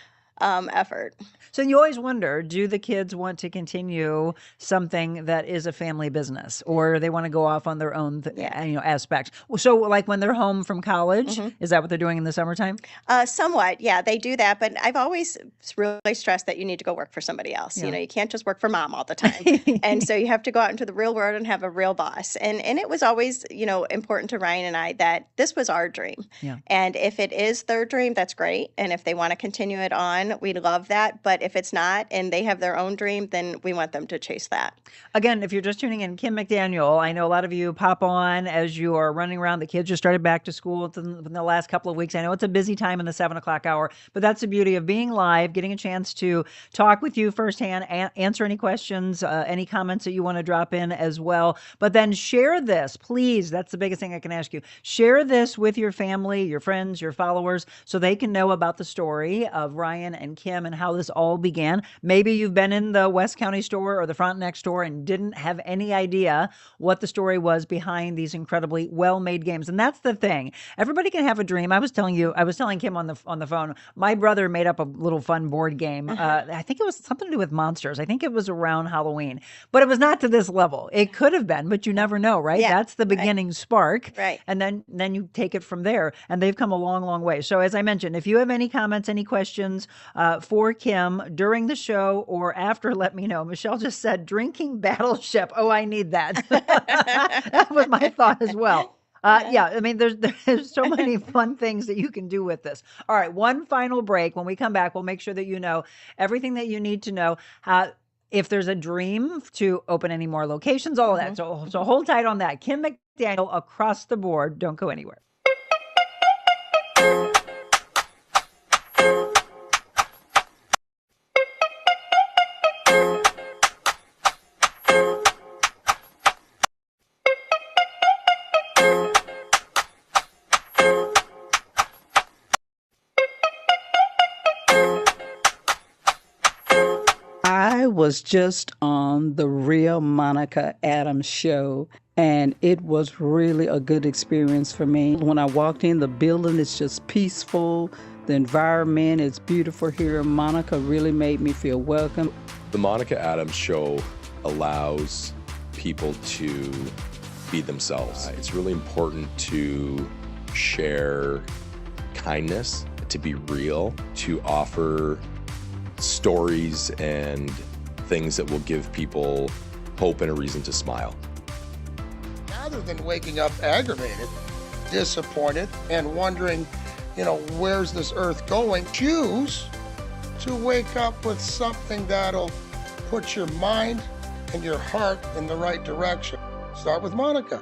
effort. So you always wonder, do the kids want to continue something that is a family business, or they want to go off on their own, aspects? So like when they're home from college, is that what they're doing in the summertime? Somewhat, yeah, they do that, but I've always really stressed that you need to go work for somebody else. Yeah. You can't just work for mom all the time. And so you have to go out into the real world and have a real boss. And it was always, important to Ryan and I that this was our dream. Yeah. And if it is their dream, that's great. And if they want to continue it on, we'd love that. But if it's not and they have their own dream, then we want them to chase that. Again, if you're just tuning in, Kim McDaniel, I know a lot of you pop on as you are running around. The kids just started back to school in the last couple of weeks. I know it's a busy time in the 7 o'clock hour, but that's the beauty of being live, getting a chance to talk with you firsthand, answer any questions, any comments that you want to drop in as well. But then share this, please. That's the biggest thing I can ask you. Share this with your family, your friends, your followers, so they can know about the story of Ryan and Kim and how this all began. Maybe you've been in the West County store or the Frontenac store and didn't have any idea what the story was behind these incredibly well-made games. And that's the thing. Everybody can have a dream. I was telling Kim on the phone, my brother made up a little fun board game. I think it was something to do with monsters. I think it was around Halloween, but it was not to this level. It could have been, but you never know, right? Yeah, That's the beginning spark. Right. And then you take it from there, and they've come a long, long way. So as I mentioned, if you have any comments, any questions for Kim during the show or after, let me know. Michelle just said drinking battleship. Oh, I need that. That was my thought as well. Yeah, I mean, there's so many fun things that you can do with this. All right, one final break. When we come back, we'll make sure that you know everything that you need to know. If there's a dream to open any more locations, all of that. So hold tight on that. Kim McDaniel, across the board. Don't go anywhere. I was just on the Real Monica Adams show, and it was really a good experience for me. When I walked in, the building is just peaceful. The environment is beautiful here. Monica really made me feel welcome. The Monica Adams show allows people to be themselves. It's really important to share kindness, to be real, to offer stories and things that will give people hope and a reason to smile. Rather than waking up aggravated, disappointed, and wondering, where's this earth going, choose to wake up with something that'll put your mind and your heart in the right direction. Start with Monica.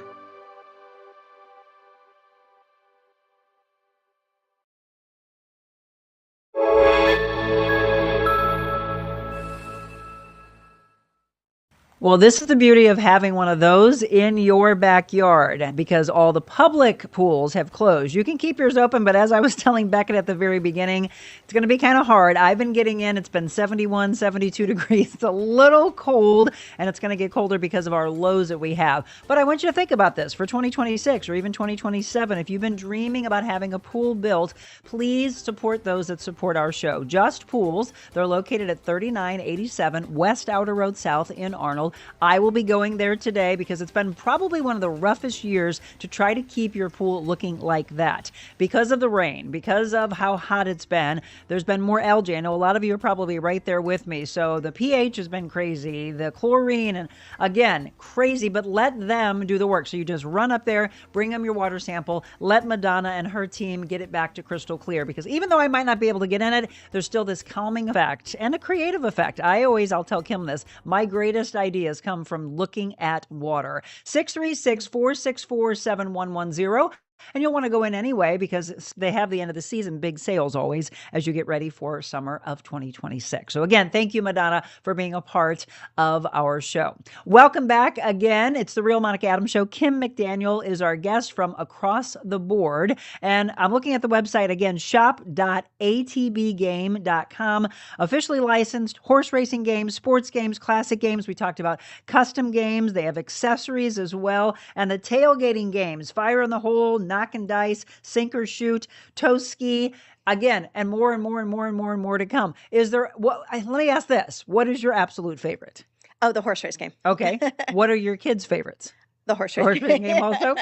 Well, this is the beauty of having one of those in your backyard, because all the public pools have closed. You can keep yours open, but as I was telling Beckett at the very beginning, it's going to be kind of hard. I've been getting in. It's been 71, 72 degrees. It's a little cold, and it's going to get colder because of our lows that we have. But I want you to think about this for 2026 or even 2027. If you've been dreaming about having a pool built, please support those that support our show. Just Pools. They're located at 3987 West Outer Road South in Arnold. I will be going there today because it's been probably one of the roughest years to try to keep your pool looking like that. Because of the rain, because of how hot it's been, there's been more algae. I know a lot of you are probably right there with me. So the pH has been crazy, the chlorine, and again, crazy, but let them do the work. So you just run up there, bring them your water sample, let Madonna and her team get it back to crystal clear. Because even though I might not be able to get in it, there's still this calming effect and a creative effect. I'll tell Kim this, my greatest ideas come from looking at water. 636-464-7110. And you'll want to go in anyway because they have the end of the season big sales always as you get ready for summer of 2026. So again, thank you, Madonna, for being a part of our show. Welcome back again. It's the Real Monica Adams Show. Kim McDaniel is our guest from across the board. And I'm looking at the website again, shop.atbgame.com. Officially licensed horse racing games, sports games, classic games. We talked about custom games. They have accessories as well. And the tailgating games, fire in the hole, knock and dice, sink or shoot, tow ski. Again, and more and more and more and more and more to come. Is there, let me ask this. What is your absolute favorite? Oh, the horse race game. Okay. What are your kids' favorites? The horse The race. horse racing game also?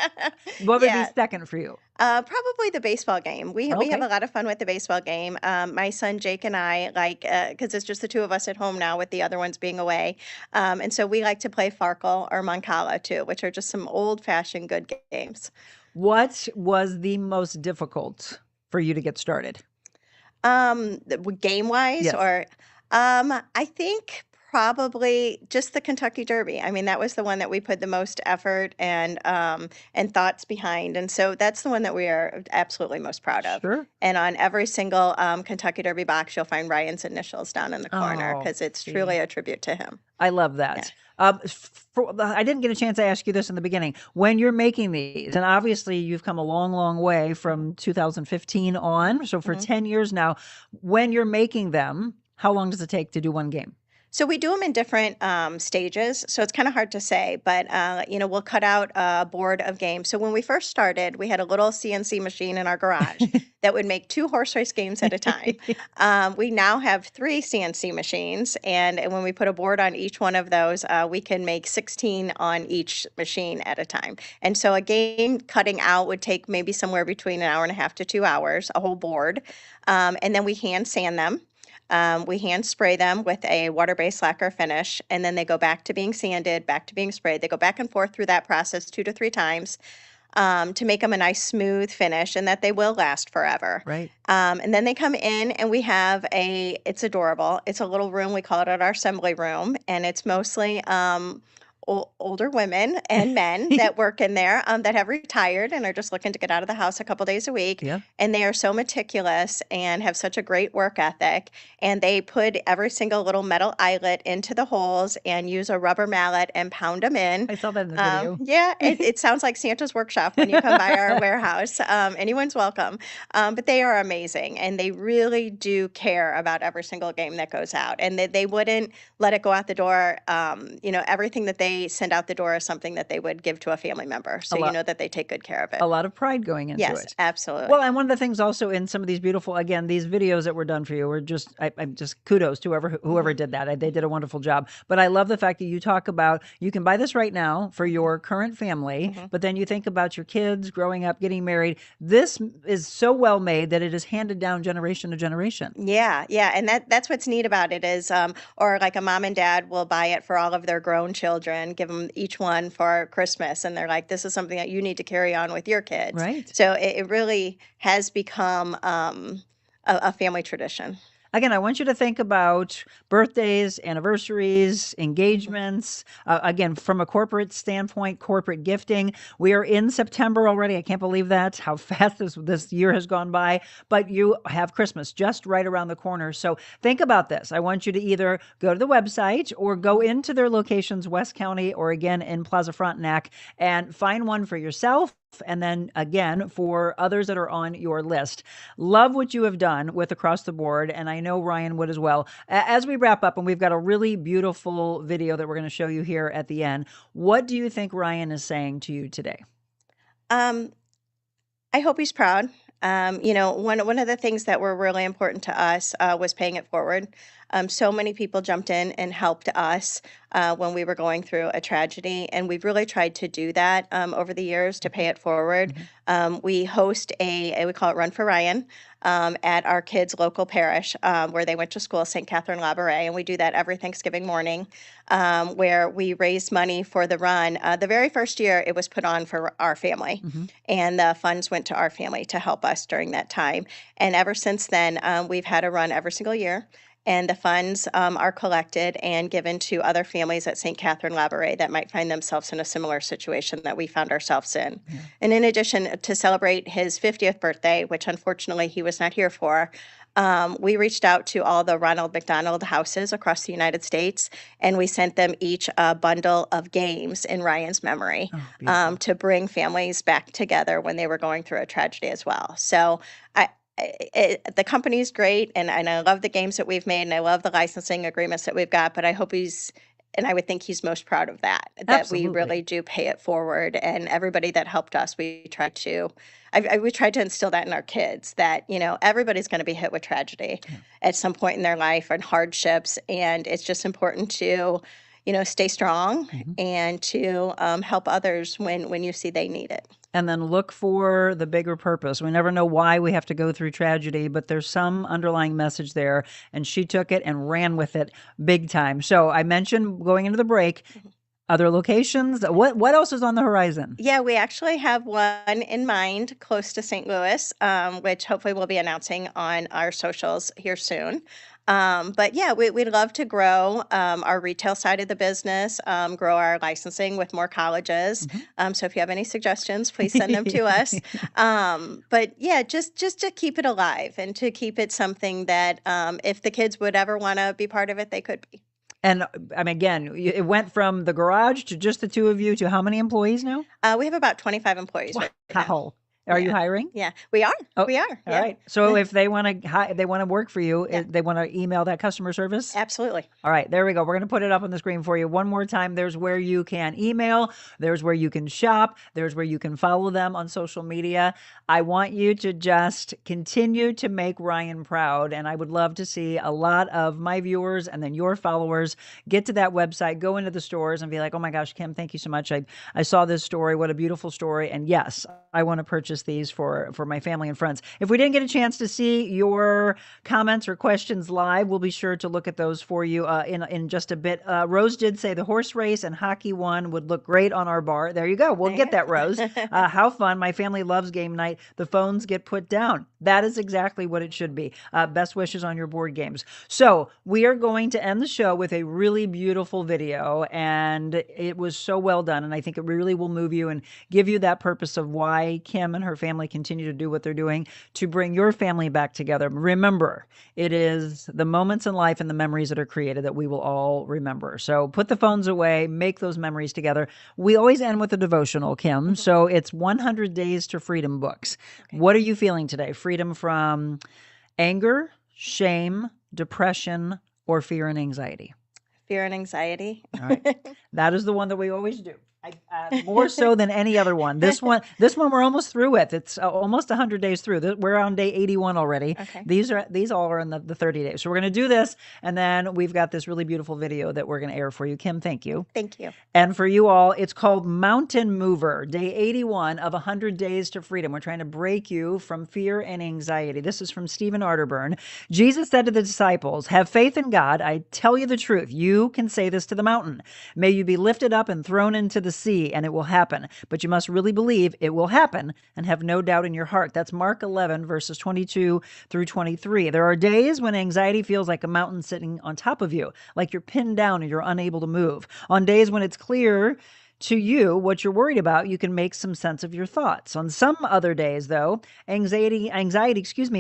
What would be Yeah. second for you? Probably the baseball game. We have Okay. a lot of fun with the baseball game. My son Jake and I like because it's just the two of us at home now, with the other ones being away, and so we like to play Farkle or Mancala too, which are just some old-fashioned good games. What was the most difficult for you to get started? Game wise, Yes. or I think probably just the Kentucky Derby. I mean, that was the one that we put the most effort and thoughts behind, and so that's the one that we are absolutely most proud of. Sure. And on every single Kentucky Derby box, you'll find Ryan's initials down in the corner Oh, because it's see. truly a tribute to him. I love that. I didn't get a chance to ask you this in the beginning. When you're making these, and obviously you've come a long, long way from 2015 on, so for Mhm. 10 years now, when you're making them, how long does it take to do one game? So we do them in different stages. So it's kind of hard to say, but we'll cut out a board of games. So when we first started, we had a little CNC machine in our garage that would make 2 horse race games at a time. We now have 3 CNC machines, and when we put a board on each one of those, we can make 16 on each machine at a time. And so a game cutting out would take maybe somewhere between an hour and a half to 2 hours, a whole board, and then we hand sand them. We hand spray them with a water-based lacquer finish, and then they go back to being sanded, back to being sprayed. They go back and forth through that process 2 to 3 times to make them a nice smooth finish, and that they will last forever. Right. And then they come in, and we have it's adorable. It's a little room. We call it our assembly room, and it's mostly older women and men that work in there that have retired and are just looking to get out of the house a couple days a week. Yeah. And they are so meticulous and have such a great work ethic. And they put every single little metal eyelet into the holes and use a rubber mallet and pound them in. I saw that in the video. Yeah, it sounds like Santa's workshop when you come by our warehouse. Anyone's welcome. But they are amazing, and they really do care about every single game that goes out. And they wouldn't let it go out the door. Everything that they send out the door is something that they would give to a family member. So you know that they take good care of it. A lot of pride going into Yes, it. absolutely. Well, and one of the things also in some of these beautiful, again, these videos that were done for you were just, I'm just kudos to whoever did that. They did a wonderful job. But I love the fact that you talk about, you can buy this right now for your current family, but then you think about your kids growing up, getting married. This is so well made that it is handed down generation to generation. Yeah, and that's what's neat about it is, or like a mom and dad will buy it for all of their grown children, give them each one for Christmas, and they're like, this is something that you need to carry on with your kids. Right. So it really has become a family tradition. Again, I want you to think about birthdays, anniversaries, engagements. Again, from a corporate standpoint, corporate gifting. We are in September already. I can't believe that, how fast this year has gone by. But you have Christmas just right around the corner. So think about this. I want you to either go to the website or go into their locations, West County or again in Plaza Frontenac, and find one for yourself. And then again, for others that are on your list. Love what you have done with Across the Board, and I know Ryan would as well. As we wrap up, and we've got a really beautiful video that we're going to show you here at the end, what do you think Ryan is saying to you today? I hope he's proud. One of the things that were really important to us was paying it forward. So many people jumped in and helped us when we were going through a tragedy, and we've really tried to do that over the years to pay it forward. We host we call it Run for Ryan, at our kids' local parish where they went to school, St. Catherine Labouré, and we do that every Thanksgiving morning, where we raise money for the run. The very first year, it was put on for our family, and the funds went to our family to help us during that time. And ever since then, we've had a run every single year. And the funds are collected and given to other families at St. Catherine Labouré that might find themselves in a similar situation that we found ourselves in. Yeah. And in addition, to celebrate his 50th birthday, which unfortunately he was not here for, we reached out to all the Ronald McDonald houses across the United States, and we sent them each a bundle of games in Ryan's memory to bring families back together when they were going through a tragedy as well. So the company's great, and I love the games that we've made, and I love the licensing agreements that we've got, but I hope he's And I would think he's most proud of that we Absolutely. really do pay it forward. And everybody that helped us, we tried to instill that in our kids, that, everybody's going to be hit with tragedy at some point in their life and hardships. And it's just important to, stay strong and to help others when you see they need it. And then look for the bigger purpose. We never know why we have to go through tragedy, but there's some underlying message there. And she took it and ran with it big time. So I mentioned going into the break, other locations. What else is on the horizon? Yeah, we actually have one in mind close to St. Louis, which hopefully we'll be announcing on our socials here soon. But yeah, we'd love to grow our retail side of the business, grow our licensing with more colleges. So if you have any suggestions, please send them to us. But yeah, just to keep it alive and to keep it something that if the kids would ever want to be part of it, they could be. And I mean, again, it went from the garage to just the two of you to how many employees now? We have about 25 employees right now. Wow. Are you hiring? Yeah, we are. Oh, We are. All Yeah. right. So if they want to work for you, they want to email that customer service? Absolutely. All right, there we go. We're going to put it up on the screen for you one more time. There's where you can email. There's where you can shop. There's where you can follow them on social media. I want you to just continue to make Ryan proud. And I would love to see a lot of my viewers and then your followers get to that website, go into the stores and be like, oh my gosh, Kim, thank you so much. I saw this story. What a beautiful story. And yes, I want to purchase these for my family and friends. If we didn't get a chance to see your comments or questions live, we'll be sure to look at those for you in just a bit. Rose did say the horse race and hockey one would look great on our bar. There you go. We'll get that, Rose. How fun. My family loves game night. The phones get put down. That is exactly what it should be. Best wishes on your board games. So we are going to end the show with a really beautiful video, and it was so well done. And I think it really will move you and give you that purpose of why Kim and her family continue to do what they're doing to bring your family back together. Remember, it is the moments in life and the memories that are created that we will all remember. So put the phones away, make those memories together. We always end with a devotional, Kim. So it's 100 Days to Freedom books. Okay. What are you feeling today? Freedom from anger, shame, depression, or fear and anxiety? Fear and anxiety. All right. That is the one that we always do. More so than any other one. This one we're almost through with. It's almost 100 days through. We're on day 81 already. Okay. These all are in the 30 days. So we're going to do this, and then we've got this really beautiful video that we're going to air for you. Kim, thank you. Thank you. And for you all, it's called Mountain Mover, day 81 of 100 Days to Freedom. We're trying to break you from fear and anxiety. This is from Stephen Arterburn. Jesus said to the disciples, "Have faith in God. I tell you the truth. You can say this to the mountain. May you be lifted up and thrown into the sea, and it will happen. But you must really believe it will happen and have no doubt in your heart." That's Mark 11, verses 22 through 23. There are days when anxiety feels like a mountain sitting on top of you, like you're pinned down and you're unable to move. On days when it's clear to you what you're worried about, you can make some sense of your thoughts. On some other days, though, anxiety,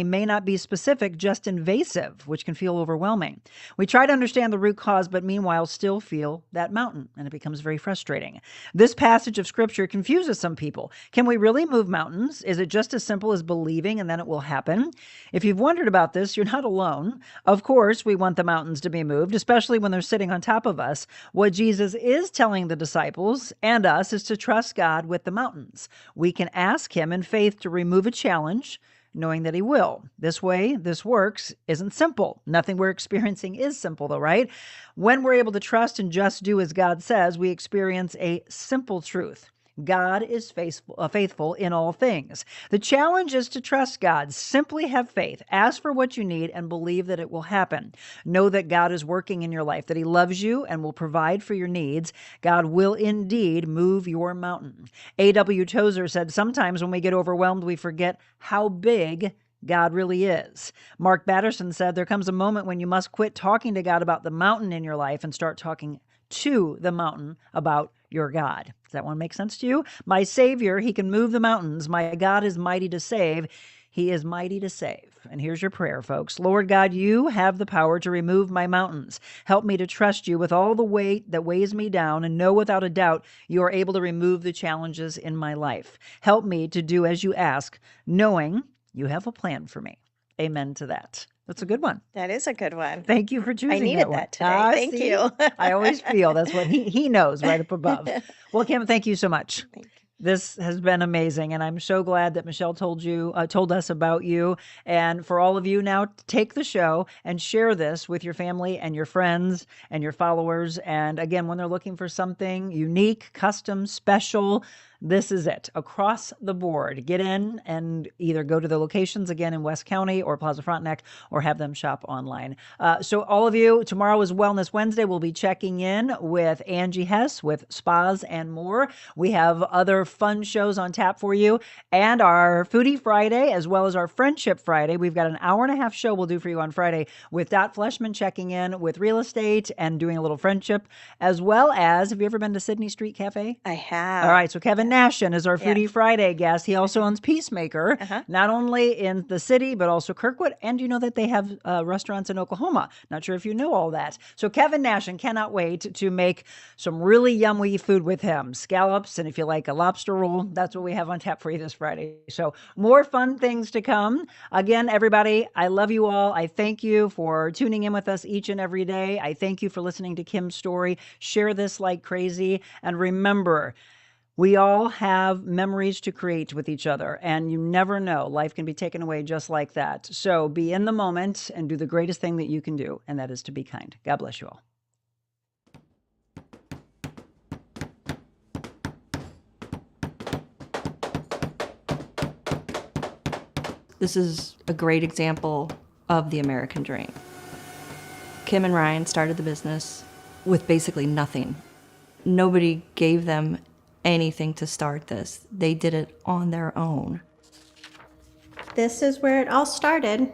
may not be specific, just invasive, which can feel overwhelming. We try to understand the root cause, but meanwhile still feel that mountain, and it becomes very frustrating. This passage of scripture confuses some people. Can we really move mountains? Is it just as simple as believing and then it will happen? If you've wondered about this, you're not alone. Of course, we want the mountains to be moved, especially when they're sitting on top of us. What Jesus is telling the disciples and us is to trust God with the mountains. We can ask him in faith to remove a challenge, knowing that he will. This way, this works isn't simple. Nothing we're experiencing is simple, though, right? When we're able to trust and just do as God says, we experience a simple truth. God is faithful in all things. The challenge is to trust God. Simply have faith. Ask for what you need and believe that it will happen. Know that God is working in your life, that he loves you and will provide for your needs. God will indeed move your mountain. A.W. Tozer said, sometimes when we get overwhelmed, we forget how big God really is. Mark Batterson said, there comes a moment when you must quit talking to God about the mountain in your life and start talking to the mountain about your God. Does that one make sense to you? My Savior, he can move the mountains. My God is mighty to save. He is mighty to save. And here's your prayer, folks. Lord God, you have the power to remove my mountains. Help me to trust you with all the weight that weighs me down and know without a doubt you are able to remove the challenges in my life. Help me to do as you ask, knowing you have a plan for me. Amen to that. That's a good one. That is a good one. Thank you for choosing I needed one. that today. Thank See? you. I always feel that's what he knows right up above. Well, Kim, thank you so much. Thank you. This has been amazing, and I'm so glad that Michelle told us about you. And for all of you now, take the show and share this with your family and your friends and your followers. And again, when they're looking for something unique, custom, special, this is it. Across the board. Get in and either go to the locations again in West County or Plaza Frontenac, or have them shop online. So all of you, tomorrow is Wellness Wednesday. We'll be checking in with Angie Hess with Spas and More. We have other fun shows on tap for you, and our Foodie Friday, as well as our Friendship Friday. We've got an hour-and-a-half show we'll do for you on Friday with Dot Fleshman checking in with real estate and doing a little friendship, as well as, have you ever been to Sydney Street Cafe? I have. All right, so Kevin Nashin is our Foodie Friday guest. He also owns Peacemaker, not only in the city, but also Kirkwood. And you know that they have restaurants in Oklahoma. Not sure if you know all that. So Kevin Nashin, cannot wait to make some really yummy food with him. Scallops, and if you like a lobster roll, that's what we have on tap for you this Friday. So more fun things to come. Again, everybody, I love you all. I thank you for tuning in with us each and every day. I thank you for listening to Kim's story. Share this like crazy. And remember, we all have memories to create with each other, and you never know. Life can be taken away just like that. So be in the moment and do the greatest thing that you can do, and that is to be kind. God bless you all. This is a great example of the American dream. Kim and Ryan started the business with basically nothing. Nobody gave them anything to start this. They did it on their own. This is where it all started.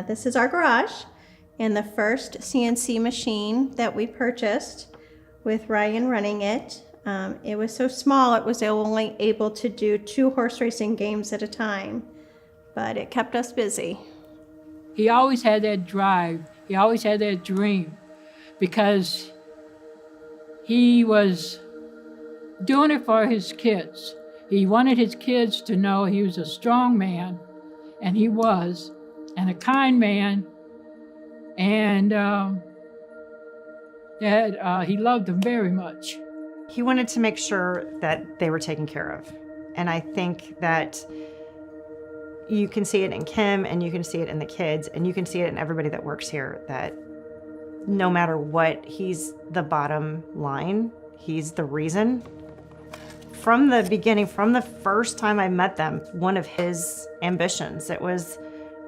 This is our garage, and the first CNC machine that we purchased with Ryan running it. It was so small it was only able to do 2 horse racing games at a time, but it kept us busy. He always had that drive. He always had that dream, because he was doing it for his kids. He wanted his kids to know he was a strong man, and he was, and a kind man, and that he loved them very much. He wanted to make sure that they were taken care of. And I think that you can see it in Kim, and you can see it in the kids, and you can see it in everybody that works here, that no matter what, he's the bottom line. He's the reason. From the beginning, from the first time I met them, one of his ambitions, it was,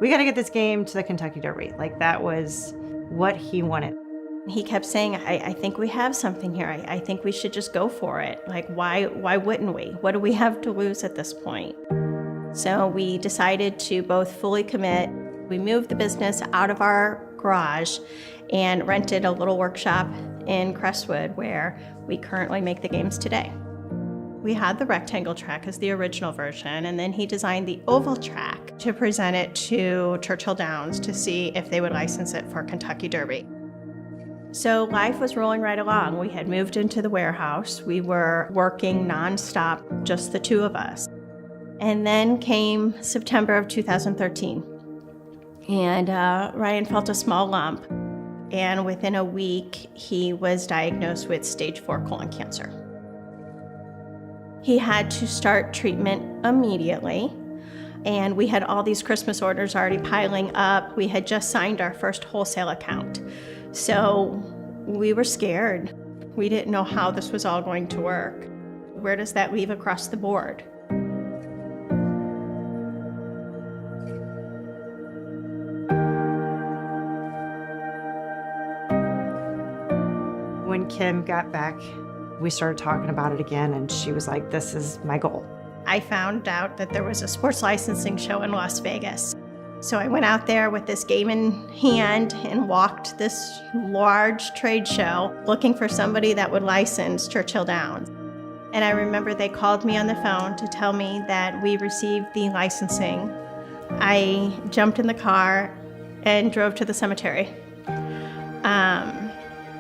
we got to get this game to the Kentucky Derby. Like, that was what he wanted. He kept saying, I think we have something here. I think we should just go for it. Like, why wouldn't we? What do we have to lose at this point? So we decided to both fully commit. We moved the business out of our garage and rented a little workshop in Crestwood, where we currently make the games today. We had the rectangle track as the original version, and then he designed the oval track to present it to Churchill Downs to see if they would license it for Kentucky Derby. So life was rolling right along. We had moved into the warehouse. We were working nonstop, just the 2 of us. And then came September of 2013. And Ryan felt a small lump. And within a week, he was diagnosed with stage 4 colon cancer. He had to start treatment immediately. And we had all these Christmas orders already piling up. We had just signed our first wholesale account. So we were scared. We didn't know how this was all going to work. Where does that leave across the board? When Kim got back, we started talking about it again, and she was like, this is my goal. I found out that there was a sports licensing show in Las Vegas. So I went out there with this game in hand and walked this large trade show looking for somebody that would license Churchill Downs. And I remember they called me on the phone to tell me that we received the licensing. I jumped in the car and drove to the cemetery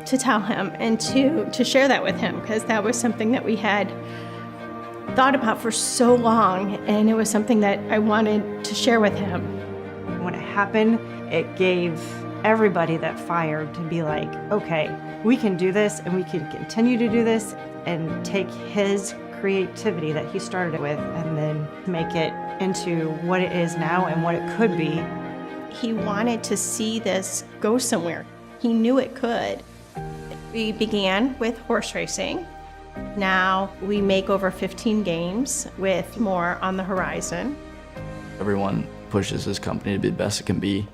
to tell him and to share that with him, because that was something that we had thought about for so long, and it was something that I wanted to share with him. When it happened, it gave everybody that fire to be like, okay, we can do this and we can continue to do this and take his creativity that he started it with and then make it into what it is now and what it could be. He wanted to see this go somewhere. He knew it could. We began with horse racing. Now we make over 15 games with more on the horizon. Everyone pushes this company to be the best it can be.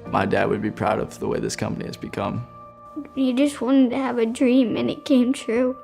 My dad would be proud of the way this company has become. You just wanted to have a dream and it came true.